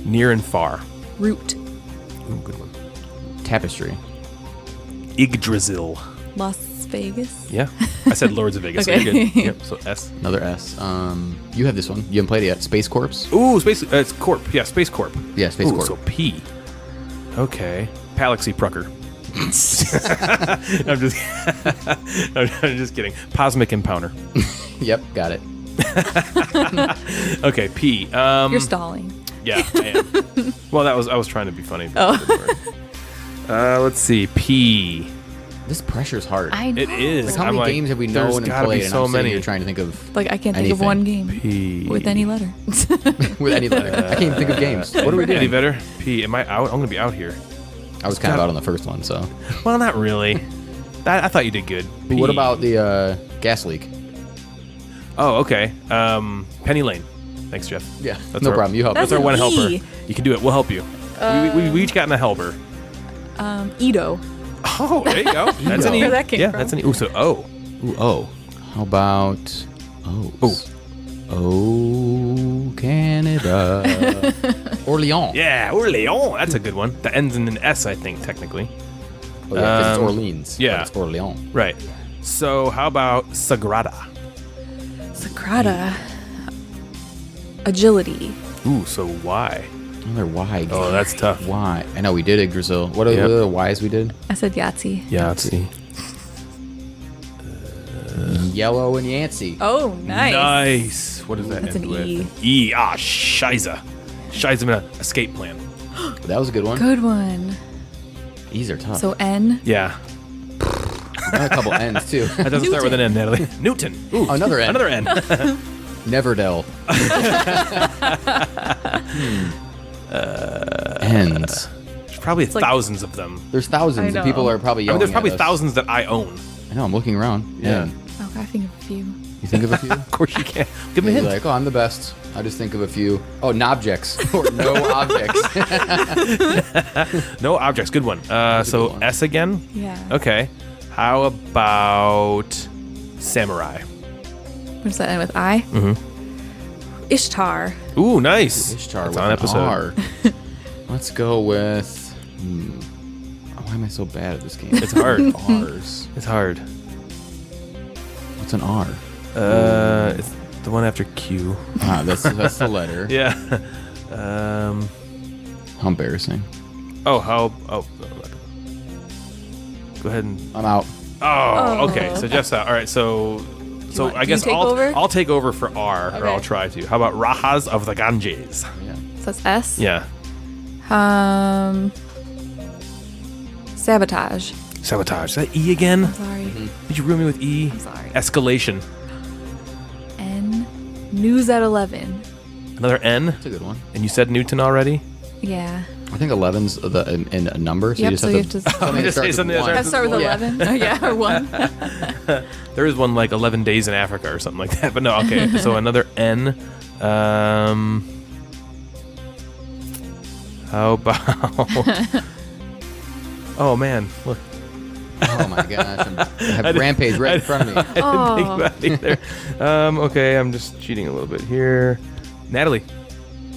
near and far? Root. Ooh, good one. Tapestry. Yggdrasil. Las Vegas. Yeah, I said Lords of Vegas. Okay. So you're good. Yep. So S. Another S. You have this one. You haven't played it yet. Space Corps. Ooh, Space. It's Corp. Yeah, Space Corp. Yeah, Space Ooh, Corps. so P. Okay. Palaxy Prucker. I'm just. I'm just kidding. Cosmic Impounder. Yep, got it. Okay, P. You're stalling. Yeah, I am. Well, I was trying to be funny. But it didn't work. Let's see. P. This pressure's hard. I know. It is. Like, how I'm many like, games have we there's known and gotta played? be And so I'm sitting many. here trying to think of Like I can't think of anything. one game P. with any letter. with any letter. I can't even think of games. What are we Any doing? better? P. Am I out? I'm gonna be out here. I was kind of out on the first one, so. Well, not really. I thought you did good. P. What about the gas leak? Oh, okay. Penny Lane. Thanks, Jeff. Yeah, That's no our- problem. You help. That's That's our an one E. helper. You can do it. We'll help you. We each gotten a helper. Edo. Oh, there you go. That's an E. Where that came yeah, from. that's an E. Ooh, so O. Ooh, oh. How about O's? Oh. Oh, Canada. Orleans. Yeah, Orleans. That's a good one. That ends in an S, I think, technically. Oh, yeah, 'cause it's Orleans. but yeah. It's Orleans. Right. So how about Sagrada? Sagrada. Agility. Ooh, so Y. Another Y. Oh, that's tough. Y. I know we did Yggdrasil. What are Yep. the Y's we did? I said Yahtzee. Yahtzee. Yellow and Yancey. Oh, nice. Nice. What does that That's end an with? E. E. Ah, Shiza. Shiza in an escape plan. That was a good one. Good one. E's are tough. So N. Yeah. A couple N's too. That doesn't start with an N, Natalie. Newton. Ooh, Another N. Another N. Neverdell. N's. There's probably like- thousands of them. There's thousands, I and people know. are probably I mean, yelling there's probably at us. thousands that I own. I know. I'm looking around. Yeah. Oh, I think of a few. You think of a few? Of course you can. Give me a You're hint. like, oh, I'm the best. I just think of a few. Oh, nobjects or no objects. No objects. Good one. a So good one. S again? Yeah. Okay. How about Samurai? What does that end with? I? Mm-hmm. Ishtar. Ooh, nice. Ishtar That's with on an episode. R. Let's go with. Why am I so bad at this game? It's hard. R's. It's hard. What's an R? It's the one after Q. Ah, that's the letter. Yeah. How embarrassing. Oh, how? Oh. Go ahead and. I'm out. Oh, okay. So Jeff's out. All right. So want- I do you guess take over? I'll take over for R, or Okay. I'll try to. How about Rajas of the Ganges? Yeah. So that's S. Yeah. Sabotage. Sabotage. Is that E again? I'm sorry. Did you ruin me with E? I'm sorry. Escalation. N. News at 11. Another N. That's a good one. And you said Newton already? Yeah. I think 11's in a number, so Yep, you just so have you to. have to- something Just say starts with something that one. Have to start with Yeah. 11. Oh, yeah, or 1. There is one like 11 days in Africa or something like that. But no, okay. So another N. How about? Oh man, look. Oh my gosh! I have Rampage right in front of me. I didn't think about it either. Okay, I'm just cheating a little bit here. Natalie,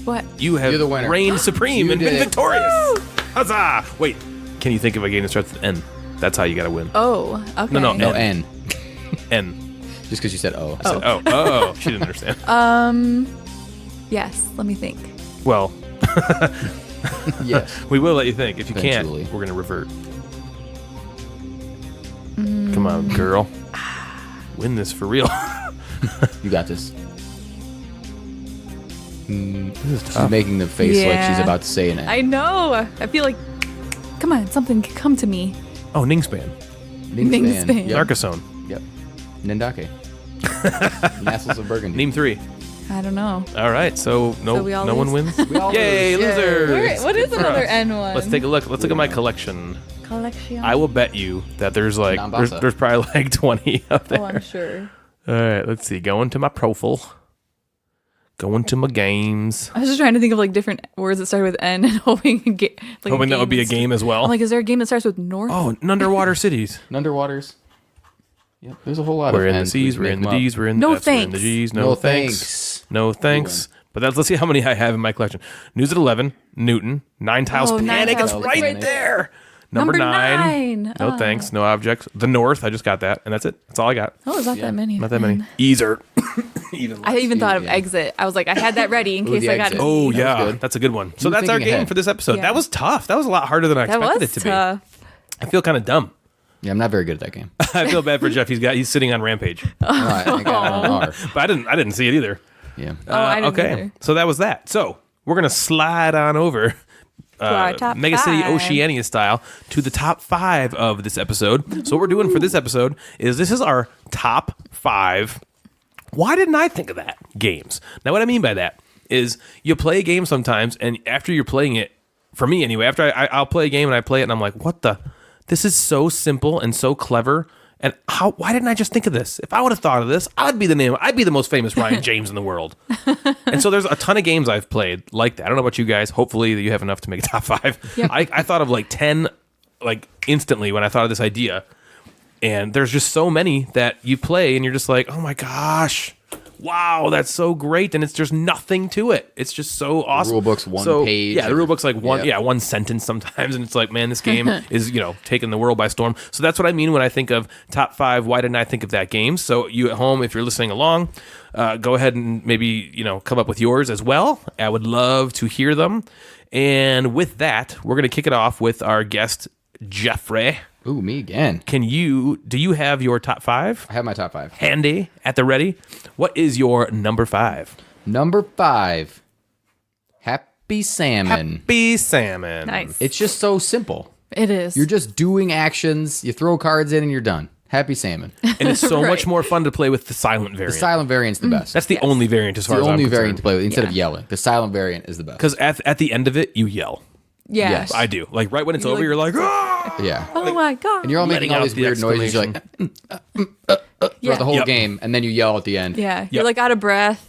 What? you have You're the winner. reigned supreme You and did been it. victorious. Huzzah! Wait, can you think of a game that starts with N? That's how you gotta win. Oh, okay. No, No N. N. Just because you said O. Oh, she didn't understand. Yes, let me think. Well, Yes. we will let you think. If you Eventually. can't, we're gonna revert. Come on, girl. Win this for real. You got this. This is She's making the face like she's Yeah. about to say an N. I know. I feel like Come on, something come to me. Oh, Ningspan. Wingspan. Yep. Narcosone. Yep. Nindake. Castles of Burgundy. Name 3. I don't know. All right, so no we all one lose? wins. We all Yay, lose. losers! What is another N one? Let's take a look. Let's look at my collection. Collection. I will bet you that there's like Mombasa. there's probably like 20 up there. Oh, I'm sure. All right, let's see. Going to my profile. Going to my games. I was just trying to think of like different words that started with N and hoping Hoping that would be a game as well. I'm like, is there a game that starts with North? Oh, underwater cities. Underwaters. Yep. There's a whole lot We're of in the N's. C's, We we're make in the them up. D's, we're in No the F's, we're in the thanks. G's. No thanks. No thanks. But let's see how many I have in my collection. News at 11, Newton, Nine Tiles Oh, Nine Panic. It's Tiles right Panic. there. Number 9. No Oh. thanks. No objects. The North. I just got that, and that's it. That's all I got. Oh, it's not that many. Not that many. Ease are even less. I even thought of Yeah. Exit. I was like, I had that ready in Ooh, case the I got Exit. it. Oh That was yeah, good. that's a good one. So You were that's our thinking game ahead. for this episode. Yeah. That was tough. That was a lot harder than I That expected was it to be. tough. I feel kind of dumb. Yeah, I'm not very good at that game. I feel bad for Jeff. He's sitting on Rampage, I got an R. but I didn't see it either. Yeah. Oh, I didn't okay, either. so that was that. So we're gonna slide on over. our top Megacity 5. Oceania style to the top 5 of this episode. So what we're doing for this episode is this is our top 5. Why didn't I think of that? Games. Now what I mean by that is you play a game sometimes, and after you're playing it, for me anyway, after I'll play a game and I play it and I'm like, what the? This is so simple and so clever. And why didn't I just think of this? If I would have thought of this, I'd be the most famous Ryan James in the world. And so there's a ton of games I've played like that. I don't know about you guys. Hopefully you have enough to make a top 5. Yep. I thought of like 10 like instantly when I thought of this idea. And there's just so many that you play and you're just like, oh my gosh, wow, that's so great. And it's just nothing to it. It's just so awesome. rule book's one page. Yeah, the rule book's like one Yeah. one sentence sometimes. And it's like, man, this game is, taking the world by storm. So that's what I mean when I think of top 5. Why didn't I think of that game? So you at home, if you're listening along, go ahead and maybe, come up with yours as well. I would love to hear them. And with that, we're going to kick it off with our guest, Jeffrey. Ooh, me again. Do you have your top 5 I have my top 5. handy at the ready? What is your number 5? Number 5. Happy Salmon. Happy Salmon. Nice. It's just so simple. It is. You're just doing actions. You throw cards in and you're done. Happy Salmon. And it's so Right. much more fun to play with the silent The variant. silent variant's the best. That's the only variant as far the as I'm only concerned. variant to play with instead of Yeah. yelling. The silent variant is the best. Because at the end of it, you yell. yeah. Yes. I do. Like right when it's You over, like- you're like, ah! Yeah. Oh my god. And you're all Letting making all out these the weird noises. You're like throughout Yeah. the whole Yep. game, and then you yell at the end. Yeah. Yep. You're like out of breath.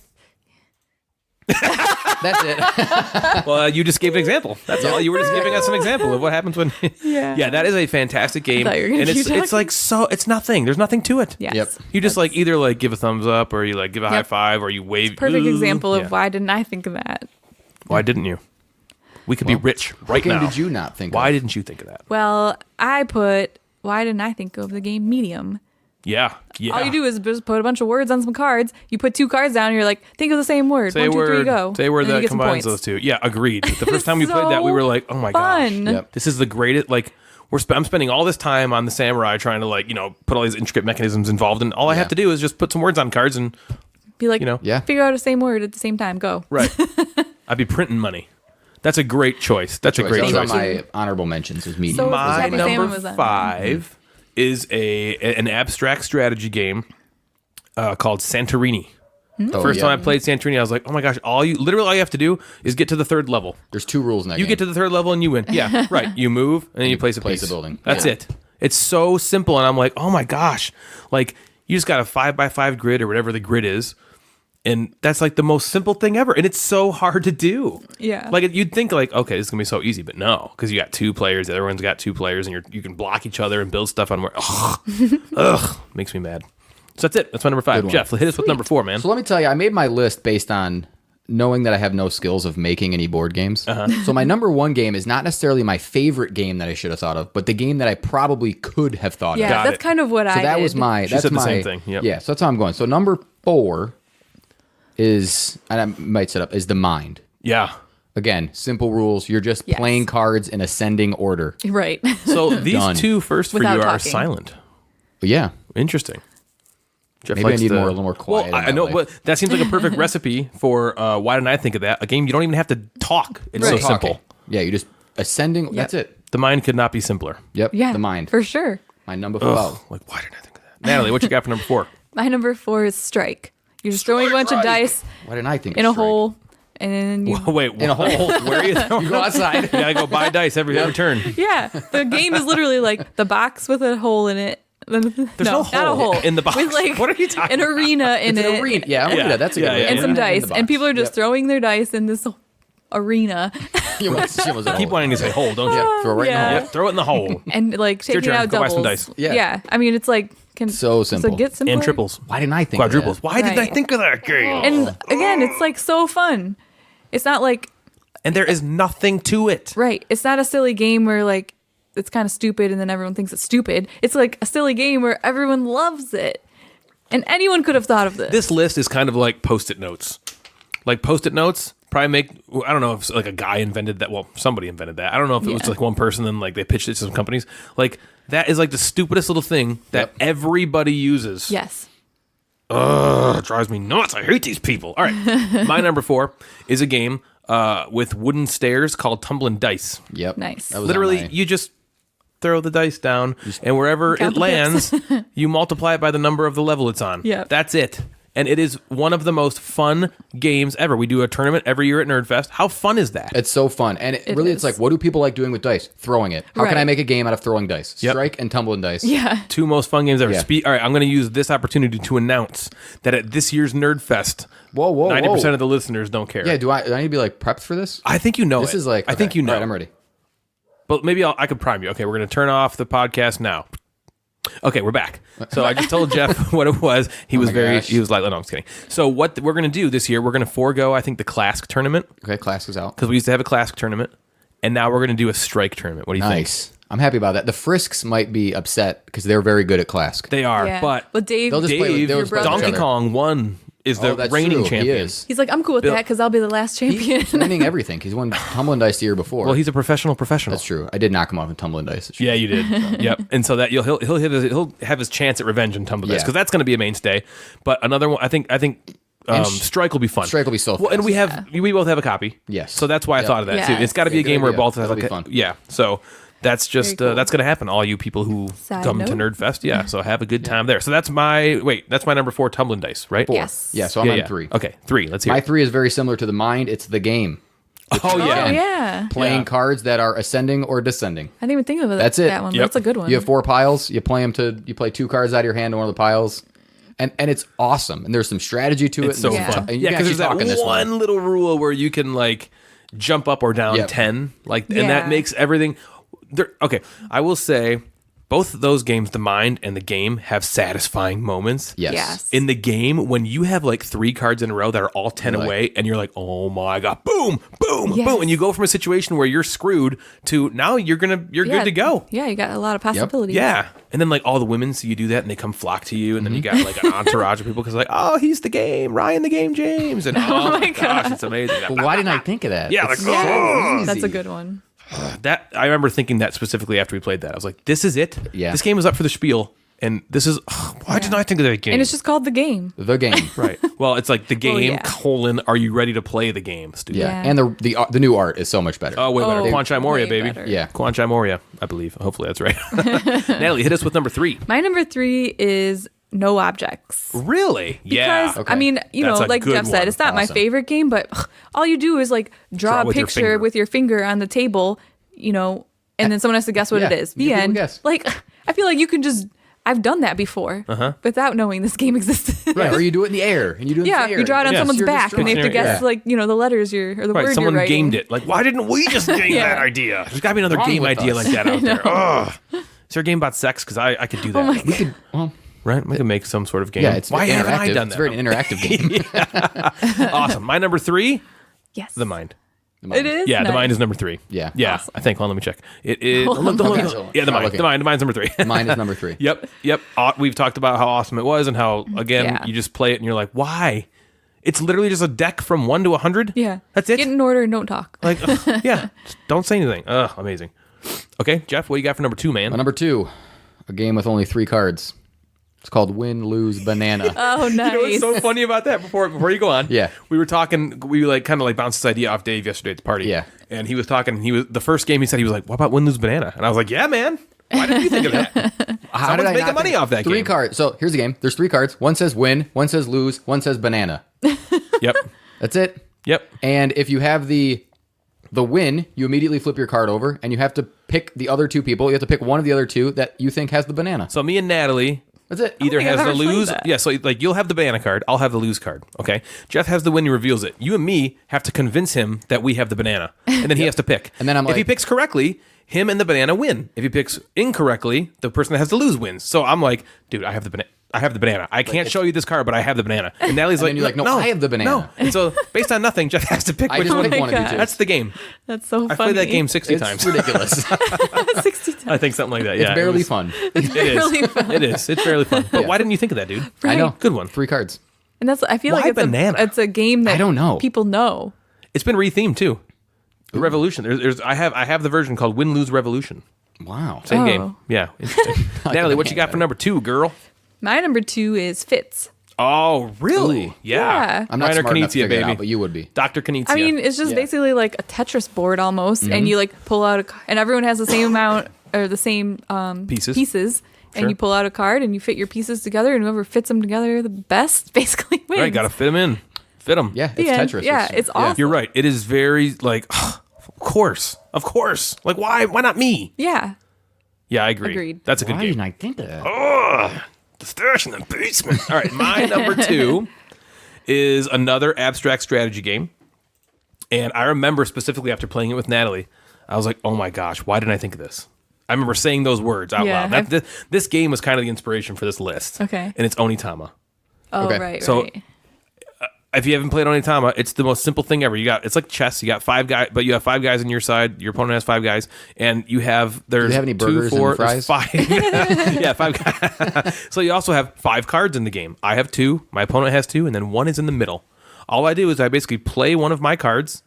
That's it. Well, you just gave an example. That's all. You were just giving us an example of what happens when. Yeah. Yeah, that is a fantastic game, thought you were gonna and keep it's talking. like it's nothing. There's nothing to it. Yes. Yep. You just like either like give a thumbs up or you like give a high Yep. five or you wave. Perfect Ooh. example of Yeah. why didn't I think of that? Why didn't you? We could be rich right What game now. did you not think Why of? didn't you think of that? Well, why didn't I think of the game Medium? Yeah. Yeah. All you do is just put a bunch of words on some cards. You put 2 cards down, and you're like, think of the same word. Say a 1, 2, word. 3, go. Say a word And then you that get some combines points. those two. Yeah, agreed. The first time we played that, we So were like, oh my gosh. fun. Yep. This is the greatest. Like, I'm spending all this time on the samurai trying to put all these intricate mechanisms involved, and all I have to do is just put some words on cards and Be like, Yeah. figure out the same word at the same time. Go. right. I'd be printing money. That's a great choice. That's a great That was on choice. my honorable mentions. Was medium. So- My Happy Salmon number was on. 5 is an abstract strategy game called Santorini. First time I played Santorini, I was like, oh my gosh, all you have to do is get to the 3rd level. There's 2 rules in that You game. get to the 3rd level and you win. Yeah, right. You move and then you place a place piece. a building. That's Yeah. it. It's so simple, and I'm like, oh my gosh, like you just got a 5x5 grid or whatever the grid is, and that's like the most simple thing ever, and it's so hard to do. Yeah. Like you'd think like, okay, this is gonna be so easy, but no, because you got 2 players, the other one's got 2 players, and you can block each other and build stuff on where. Ugh, makes me mad. So that's it. That's my number 5. one. Jeff, hit us with number 4, man. So let me tell you, I made my list based on knowing that I have no skills of making any board games. So my number 1 game is not necessarily my favorite game that I should have thought of, but the game that I probably could have thought Yeah, of. Got that's it. kind of what So I that did. was my. She That's said the my same thing. Yep. Yeah, so that's how I'm going. So number 4 is, and I might set up, is the mind. Yeah. Again, simple rules. You're just Yes. playing cards in ascending order. Right. So these Done. 2 first for Without you are talking. silent. But yeah, Interesting. Jeff maybe I likes need the- a little more quiet. Well, in I that know, way. but that seems like a perfect recipe for why didn't I think of that? A game you don't even have to talk. It's so Talking. simple. Yeah, you just ascending. That's it. The mind could not be simpler. Yep. Yeah, The mind. for sure. My number 12. Like, why didn't I think of that? Natalie, what you got for number 4? My number 4 is strike. You're just throwing a bunch of dice Why didn't I think in of a strike? hole, and then you. Wait, In a hole. where are you throwing? You go outside. You gotta go buy dice every turn. Yeah, the game is literally like the box with a hole in it. There's no not a hole in the box. With like What are you talking an arena in It's it, an arena. Yeah, I'm gonna do that. That's a good Yeah, one. yeah, and yeah. some In dice, the box. and people are just Yep. throwing their dice in this arena She almost I keep wanting to say hole, don't you? Yeah, throw right in the Yeah. hole. Yep, throw it in the hole. and like your taking turn. out Go buy doubles. some dice. Yeah. I mean it's like So simple. So get simpler. And triples. Why didn't I think Quadruples. Of that? Why didn't I Right. think of that game? And again, it's like so fun. It's not like And there is nothing to it. right. It's not a silly game where like it's kind of stupid and then everyone thinks it's stupid. It's like a silly game where everyone loves it. And anyone could have thought of this. This list is kind of like Post-it notes. Like Post-it notes probably make, I don't know if like a guy invented that. Well, somebody invented that. I don't know if it was Yeah. like one person and like they pitched it to some companies. Like that is like the stupidest little thing that Yep. everybody uses. Yes. Ugh, it drives me nuts. I hate these people. All right. My number 4 is a game with wooden stairs called Tumbling Dice. Yep. Nice. That was on Literally, my- you just throw the dice down, and wherever Count it the pips. lands, you multiply it by the number of the level it's on. Yeah. That's it. And it is one of the most fun games ever. We do a tournament every year at Nerdfest. How fun is that? It's so fun. And it really, is. it's like, what do people like doing with dice? Throwing it. How can Right. I make a game out of throwing dice? Yep. Strike and tumbling dice. Yeah. 2 most fun games ever. Yeah. All right, I'm going to use this opportunity to announce that at this year's Nerdfest, Whoa. 90% of the listeners don't care. Yeah, do I need to be like prepped for this? I think you know This it. is like, I think okay. you know. All right, I'm ready. But maybe I could prime you. Okay, we're going to turn off the podcast now. Okay, we're back. So I just told Jeff what it was. He was gosh. he was like, no, I'm just kidding. So what we're going to do this year, we're going to forego, I think, the Classic tournament Okay, class is out. because we used to have a Classic tournament, and now we're going to do a Strike tournament. What do you think? Nice. I'm happy about that. The Frisks might be upset because they're very good at Classic. They are, Yeah. but Dave, They'll just play with- Dave, they'll just play with Donkey each other. Kong won is the that's reigning true. champion. He is. he's like, I'm cool with that because I'll be the last champion. He's winning everything. He's won tumbling dice the year before. Well, he's a professional. That's true. I did knock him off in tumbling dice. It's true. Yeah, you did. Yep. And so that he'll have his chance at revenge in Tumble Dice Yeah. because that's going to be a mainstay. But another one, I think Strike will be fun. Strike will be so Well, and fast. we both have a copy. Yes. So that's why I Yep. thought of that too. Yes. It's got to be Yeah, a game good where idea. both has That'll like be fun. yeah. So that's just Very cool. that's going to happen. All you people who Side come to note. Nerdfest, yeah. So have a good time there. So that's my number 4, Tumbling Dice, right? Yes. Yeah, so I'm Yeah, on yeah. 3. Okay, 3. Let's hear. My it. 3 is very similar to the mind. It's the game. Oh yeah. Oh, yeah. Playing Yeah. cards that are ascending or descending. I didn't even think of that. That's it. That one. Yep. That's a good one. You have 4 piles. You play 2 cards out of your hand in one of the piles. And it's awesome. And there's some strategy to It's it. so and Yeah. fun. and you Yeah, can because actually there's talk in that this one little rule where you can like jump up or down Yep. 10, like, and Yeah. that makes everything. Okay, I will say both of those games, the mind and the game, have satisfying moments. Yes. Yes. In the game, when you have like 3 cards in a row that are all 10 You're like- away, and you're like, oh my god, boom, boom, Yes. boom, and you go from a situation where you're screwed to now you're good to go. Yeah, you got a lot of possibilities. Yeah, and then like all the women see you do that, and they come flock to you, and then you got like an entourage of people because like, oh, he's the game, Ryan the Game James, and oh my gosh, it's amazing. But why didn't I think of that? Yeah, It's like, so oh. easy. That's a good one. That I remember thinking that specifically after we played that. I was like, this is it. Yeah. This game is up for the spiel, and this is why didn't I think of that game? And it's just called the game. The game. right. Well, it's like the game yeah. Are you ready to play the game, student? Yeah. Yeah. And the new art is so much better. Oh, way better. Oh, Quanchai Moria, way baby. better. Yeah. Quanchai Moria, I believe. Hopefully that's right. Natalie, hit us with number 3. My number 3 is no objects. Really? Yeah. Because, Okay. I mean, you That's know, a like good Jeff said, one. it's not my Awesome. favorite game, but all you do is like draw a with your picture finger. with your finger on the table, you know, and then someone has to guess what Yeah, it is. you The can end. guess. Like, I feel like you can just. I've done that before without knowing this game existed. Right. Or you do it in the air. And you do it Yeah, in the air. you draw it on Yes. someone's You're just back, and they have to drawing. guess Yeah. like you know the letters or the Right, word someone you're writing. gamed it. Like, why didn't we just game Yeah. that idea? There's got to be another Wrong game with idea us. like that out there. Ugh. Is there a game about sex? Because I could do that. Oh my We could, well, Right? We could make some sort of game. yeah, it's why interactive. haven't I done It's that? very interactive game. Awesome. My number 3, Yes, the mind. It is. Yeah, the nice. mind is number 3. Yeah. Yeah. Awesome. I think. Hold on, let me check. It is. Look, Okay. yeah, the mind. Okay. The mind. The mind's number 3. Mine is number 3. Yep. We've talked about how awesome it was and how, again, Yeah. you just play it and you're like, why? It's literally just a deck from 1 to 100. Yeah, That's it. Get in order and don't talk. Like, yeah. Just don't say anything. Amazing. Okay, Jeff, what do you got for number 2, man? My number 2, a game with only 3 cards. It's called Win, Lose, Banana. Oh, nice. You know what's so funny about that? Before you go on, Yeah. we were talking. We like kind of like bounced this idea off Dave yesterday at the party. Yeah. and he was talking. The first game he said he was like, "What about win lose banana?" And I was like, "Yeah, man. Why didn't you think of that? How did Someone's I making not money think- off that Three game." cards. So here's the game. There's 3 cards. One says win, one says lose, one says banana. Yep. That's it. Yep. And if you have the win, you immediately flip your card over, and you have to pick the other 2 people. You have to pick one of the other 2 that you think has the banana. So me and Natalie. That's it. Either think I've has the ever played lose. that. Yeah, so like you'll have the banana card. I'll have the lose card. Okay. Jeff has the win. He reveals it. You and me have to convince him that we have the banana, and then he has to pick. And then I'm if he like- picks correctly, him and the banana win. If he picks incorrectly, the person that has to lose wins. So I'm like, dude, I have the banana. I have the banana. I can't show you this card, but I have the banana. And Natalie's And like, then you're like, no, I have the banana. No. And so based on nothing, Jeff has to pick I which just one. pick one of you God. two. That's the game. That's so funny. I played that game 60 It's times. ridiculous. 60 times. I think something like that. Yeah, It's barely it was- fun. It is. Really fun. It is. It's barely fun. But why didn't you think of that, dude? I know. Good one. 3 cards. And that's I feel Why like it's banana? it's a game that I don't know. people know. It's been rethemed too. The Revolution. I have the version called Win Lose Revolution. Wow. Same Oh. game. Yeah. Interesting. Natalie, what you got for number 2, girl? My number 2 is Fitz. Oh, really? Ooh. Yeah. I'm not Reiner smart enough to Knizia, figure it baby. out, but you would be. Dr. Knizia. I mean, it's just Yeah. basically like a Tetris board almost, and you like pull out and everyone has the same amount or the same Pieces. and Sure. you pull out a card and you fit your pieces together, and whoever fits them together the best basically wins. Right, got to fit them in. Fit them. Yeah, The it's end. Tetris. Yeah, it's awesome. You're right. It is very like, of course. Like, why not me? Yeah. Yeah, I agree. Agreed. That's a good Why game. didn't I think of that? The stash in the basement. All right, my number 2 is another abstract strategy game. And I remember specifically after playing it with Natalie, I was like, oh my gosh, why didn't I think of this? I remember saying those words out Yeah, loud. This game was kind of the inspiration for this list. Okay. And it's Onitama. Oh, Okay. right. So- right. If you haven't played Onitama, it's the most simple thing ever. It's like chess. You got 5 guys, but you have 5 guys on your side. Your opponent has 5 guys, and you have there's they have any 2, burgers and 4, fries? 5. Yeah, 5 guys. So you also have 5 cards in the game. I have 2. My opponent has 2, and then 1 is in the middle. All I do is I basically play one of my cards,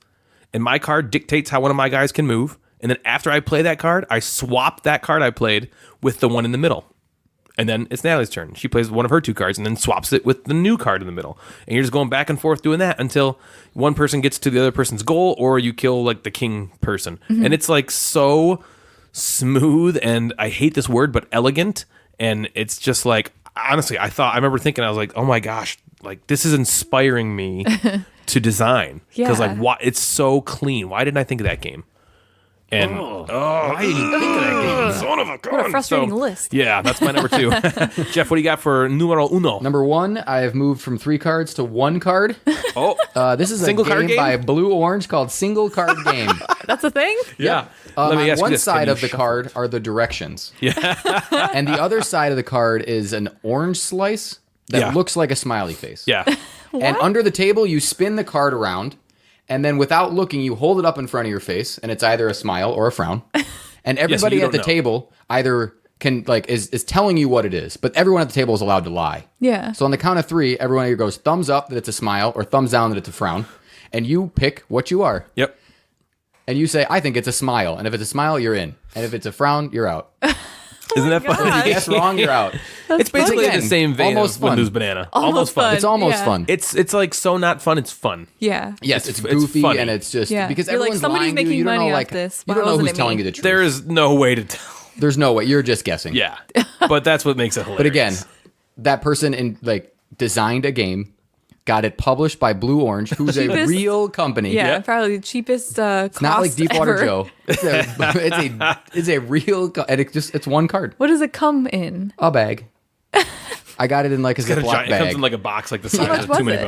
and my card dictates how one of my guys can move. And then after I play that card, I swap that card I played with the one in the middle. And then it's Natalie's turn. She plays one of her 2 cards and then swaps it with the new card in the middle. And you're just going back and forth doing that until one person gets to the other person's goal or you kill like the king person. And it's like so smooth and I hate this word, but elegant. And it's just like, honestly, I remember thinking, I was like, oh my gosh, like this is inspiring me to design. Because like, Yeah. it's so clean. Why didn't I think of that game? And why didn't you think of that game? Son of a gun. What a frustrating list. Yeah, that's my number 2. Jeff, what do you got for numero uno? Number 1, I have moved from 3 cards to 1 card. Oh, This is Single a card game game? by Blue Orange called Single Card Game. That's a thing? yeah. On ask you one this. Can side you of the shuffle? card are the directions. Yeah. And the other side of the card is an orange slice that Yeah. looks like a smiley face. Yeah. And under the table, you spin the card around, and then without looking, you hold it up in front of your face, and it's either a smile or a frown. And everybody you at the don't know. table either can is telling you what it is, but everyone at the table is allowed to lie. Yeah. So on the count of 3, everyone either goes thumbs up that it's a smile or thumbs down that it's a frown, and you pick what you are. Yep. And you say, I think it's a smile. And if it's a smile, you're in. And if it's a frown, you're out. Isn't that funny? God. That's wrong, you're out. It's basically Again, the same vein almost of fun. Windows Banana. Almost fun. fun. It's almost Yeah. fun. It's like so not fun. It's fun. Yeah. Yes, It's it's goofy funny. and it's just Yeah. because You're like, everyone's somebody's lying to you. making You don't money know, off like, this. you Why don't know wasn't who's it telling me? you the truth. There is no way to tell. There's no way. You're just guessing. Yeah. But that's what makes it hilarious. But again, that person designed a game, got it published by Blue Orange, who's a Cheapest- real company. Yeah, Yeah. probably the cheapest cost It's not like Deepwater ever. Joe. It's a real and it's 1 card. What does it come in? A bag. I got it in like a Got a Ziploc giant, it comes bag. in like a box like the much size of was too many it?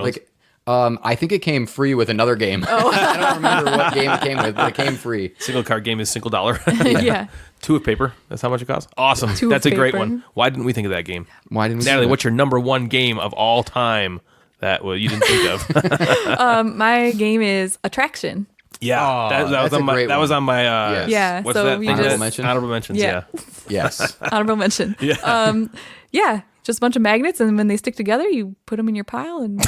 bones. I think it came free with another game. I don't remember what game it came with, but it came free. Single card game is $1. Yeah. 2 of paper. That's how much it costs. Awesome. 2 of That's a great paper. one. Why didn't we think of that game? Why didn't we? Natalie, do what's your number 1 game of all time that you didn't think of? My game is Attraction. Yeah, Oh, that was that's on a my. great That was one. on my. Yes. Yeah, What's so that? we thing? Honorable just mention? Honorable mentions. Yeah. Yeah. Yes. Honorable mention. Yeah. Yeah, just a bunch of magnets, and when they stick together, you put them in your pile, and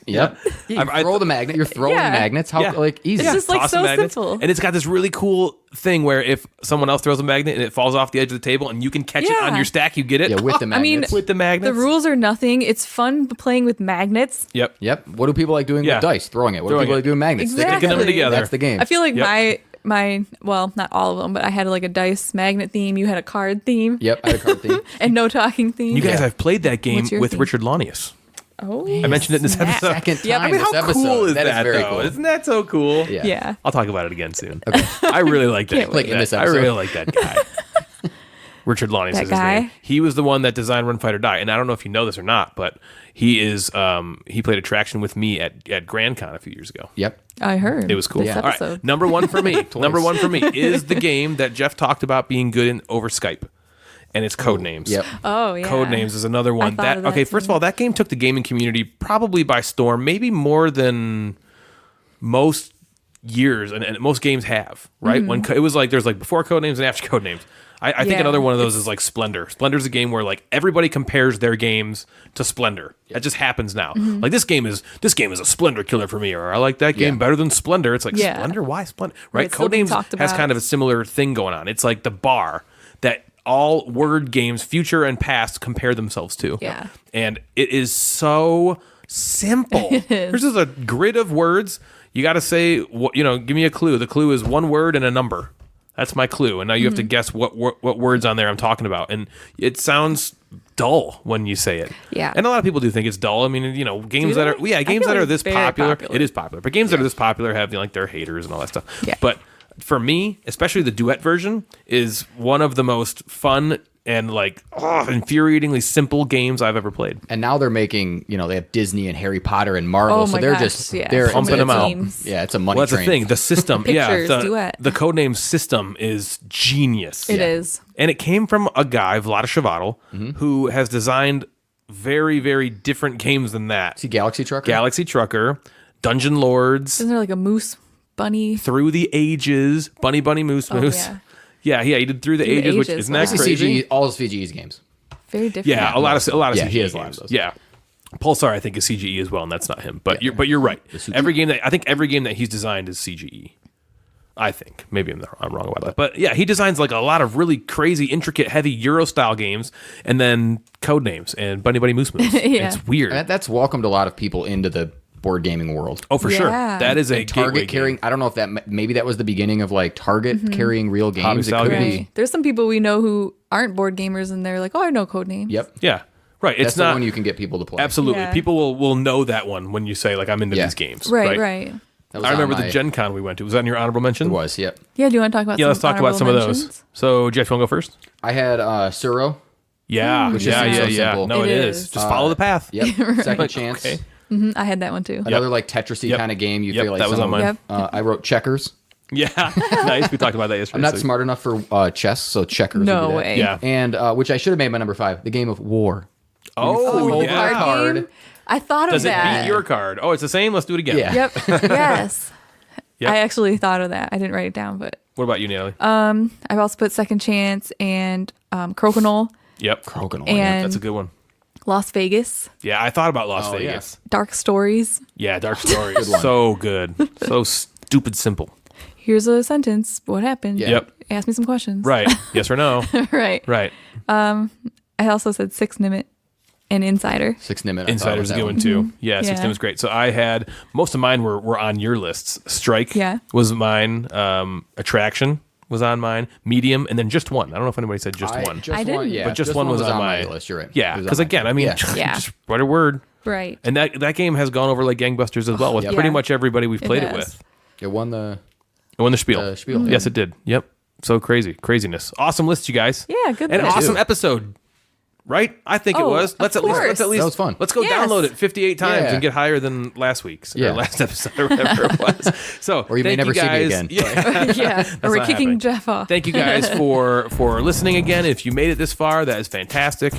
Yep. You I- throw the magnet. You're throwing Yeah. magnets. How Yeah. easy? It's just like Toss so the magnets. simple. And it's got this really cool thing where if someone else throws a magnet and it falls off the edge of the table and you can catch it Yeah. on your stack, you get it. yeah, with the I mean, magnets. with the magnets. the rules are nothing. It's fun playing with magnets. Yep. Yep. What do people like doing Yeah. with dice? Throwing it. What Throwing do people it. like doing with magnets? Exactly. Sticking them together. That's the game. I feel like Yep. my well, not all of them, but I had like a dice magnet theme. You had a card theme. Yep, I had a card theme. And no talking theme. You guys, I've played that game What's your with theme? Richard Launius. Oh, I mentioned it in this snap. episode. Second time Yep. I I mean, how this episode. cool is that? that, Is very though? cool. Isn't that so cool? Yeah. I'll talk about it again soon. I really like that. Can't wait. Like in this I episode. really like that guy. Richard Launius That is his guy? name. He was the one that designed Run Fight or Die, and I don't know if you know this or not, but he is he played Attraction with me at Grand Con a few years ago. Yep. I heard. It was cool. This All right, episode. number one for me. Number one for me is the game that Jeff talked about being good in over Skype, and it's Codenames. Yep. Oh, yeah. Codenames is another one. thought of that Okay, first too. of all, that game took the gaming community probably by storm, maybe more than most years and most games have. Right? When it was like there's like before Codenames and after Codenames. I think Yeah, another one of those is like Splendor. Splendor's a game where like everybody compares their games to Splendor. That just happens now. Like this game is a Splendor killer for me, or I like that game Yeah. better than Splendor. It's like Yeah. Splendor, why Splendor? Right, Right? it's still being Codenames talked has about. kind of a similar thing going on. It's like the bar that all word games, future and past, compare themselves to. Yeah. And it is so simple. It is. There's just a grid of words. You got to say, give me a clue. The clue is one word and a number. That's my clue. And now you have to guess what words on there I'm talking about. And it sounds dull when you say it. Yeah. And a lot of people do think it's dull. I mean, games that are they? I games feel that like are this it's very popular. popular. It is popular. But games that are this popular have like their haters and all that stuff. Yeah. But for me, especially the duet version is one of the most fun and like infuriatingly simple games I've ever played. And now they're making, they have Disney and Harry Potter and Marvel, Oh so my they're gosh, just yeah. they're Pumping them out. Teams. Yeah, it's a money Well, that's train. the thing. The system, Pictures, the duet. Codename system is genius. It is. And it came from a guy, Vlada Chvátil, who has designed very, very different games than that. See Galaxy Trucker? Galaxy Trucker, Dungeon Lords, Isn't there like a moose bunny? Through the Ages, Bunny Moose Oh, Moose. yeah. Yeah, he did Through the Through the Ages, which Ages, isn't wow. that Actually, crazy? CGE, all his CGE's games. Very different. Yeah, a lot of Yeah, CGE he has a lot of games. those. Yeah. Pulsar, I think, is CGE as well, and that's not him. But you're right. Every game that he's designed is CGE. I think. Maybe I'm wrong about that. But yeah, he designs like a lot of really crazy, intricate, heavy Euro style games, and then Codenames and Bunny Moose Moose. Yeah. It's weird. And that's welcomed a lot of people into the board gaming world. Oh, for sure. Yeah. That is a And Target gateway carrying, game. I don't know if maybe that was the beginning of like Target carrying real Hobby games. It style could games. be. Right. There's some people we know who aren't board gamers and they're like, oh, I know Codenames. Yep. Yeah. Right. That's It's the not one you can get people to play. absolutely. Yeah. People will know that one when you say like I'm into Yeah. these games. Right. That was I on remember my- the Gen Con we went to. Was that in your honorable mention? It was, yep. Yeah, do you want to talk about Yeah, some let's talk about some of honorable those. mentions? So, Jeff, you want to go first? I had Suro. Yeah. Which yeah, is yeah, so yeah. simple. No, It it is. is. Just follow the path. Yep. Second Chance. Okay. I had that one too. Another like Tetris-y Yep. kind of game. You Yep, feel like that was on someone- mine. Yep. I wrote Checkers. Yeah. Nice. We talked about that yesterday. I'm not so- smart enough for chess, so Checkers. No would be that. way. Yeah. And which I should have made my number 5, the game of War. Oh, Over yeah. a card. Game? I thought Does of it that. beat your card? Oh, it's the same? Let's do it again. Yeah. Yep. Yes. Yep. I actually thought of that. I didn't write it down, but What about you, Natalie? I've also put Second Chance and Crokinole Yep. Crokinole. and That's a good one. Las Vegas, Yeah, I thought about Las Oh, yeah. Vegas. Dark Stories. Yeah, Dark Stories. one. So good. So stupid simple. Here's a sentence. What happened? Yeah. Yep. Ask me some questions. Right. Yes or no? Right. Right. I also said Six Nimit and Insider. 6 Nimit. Insider's a good one too. Yeah, Six Yeah. Name was great. So I had most of mine were on your lists. Strike Yeah. was mine. Attraction was on mine. Medium, and then just one. I don't know if anybody said just one. Just I one, didn't. yeah. But just one was on my my list. You're right. Yeah, It was because on my- again, I mean, Yeah. Yeah. just write a word. Right. And that game has gone over like gangbusters as well with Yep. pretty Yeah. much everybody we've played it has. with. It won the It won the spiel. Spiel. Yes, it did. Yep. So craziness. Awesome list, you guys. Yeah, good And list. awesome episode. Right? I think it Oh, was. of Let's at course. least That was fun. Let's go Yes. download it 58 times Yeah. and get higher than last week's Yeah. or last episode or whatever it was. So Or you may thank never see me guys. again. Yeah. Yeah. Or we're not kicking happening. Jeff off. Thank you guys for listening again. If you made it this far, that is fantastic.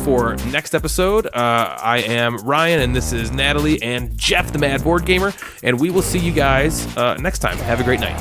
For next episode, I am Ryan, and this is Natalie and Jeff, the Mad Board Gamer, and we will see you guys next time. Have a great night.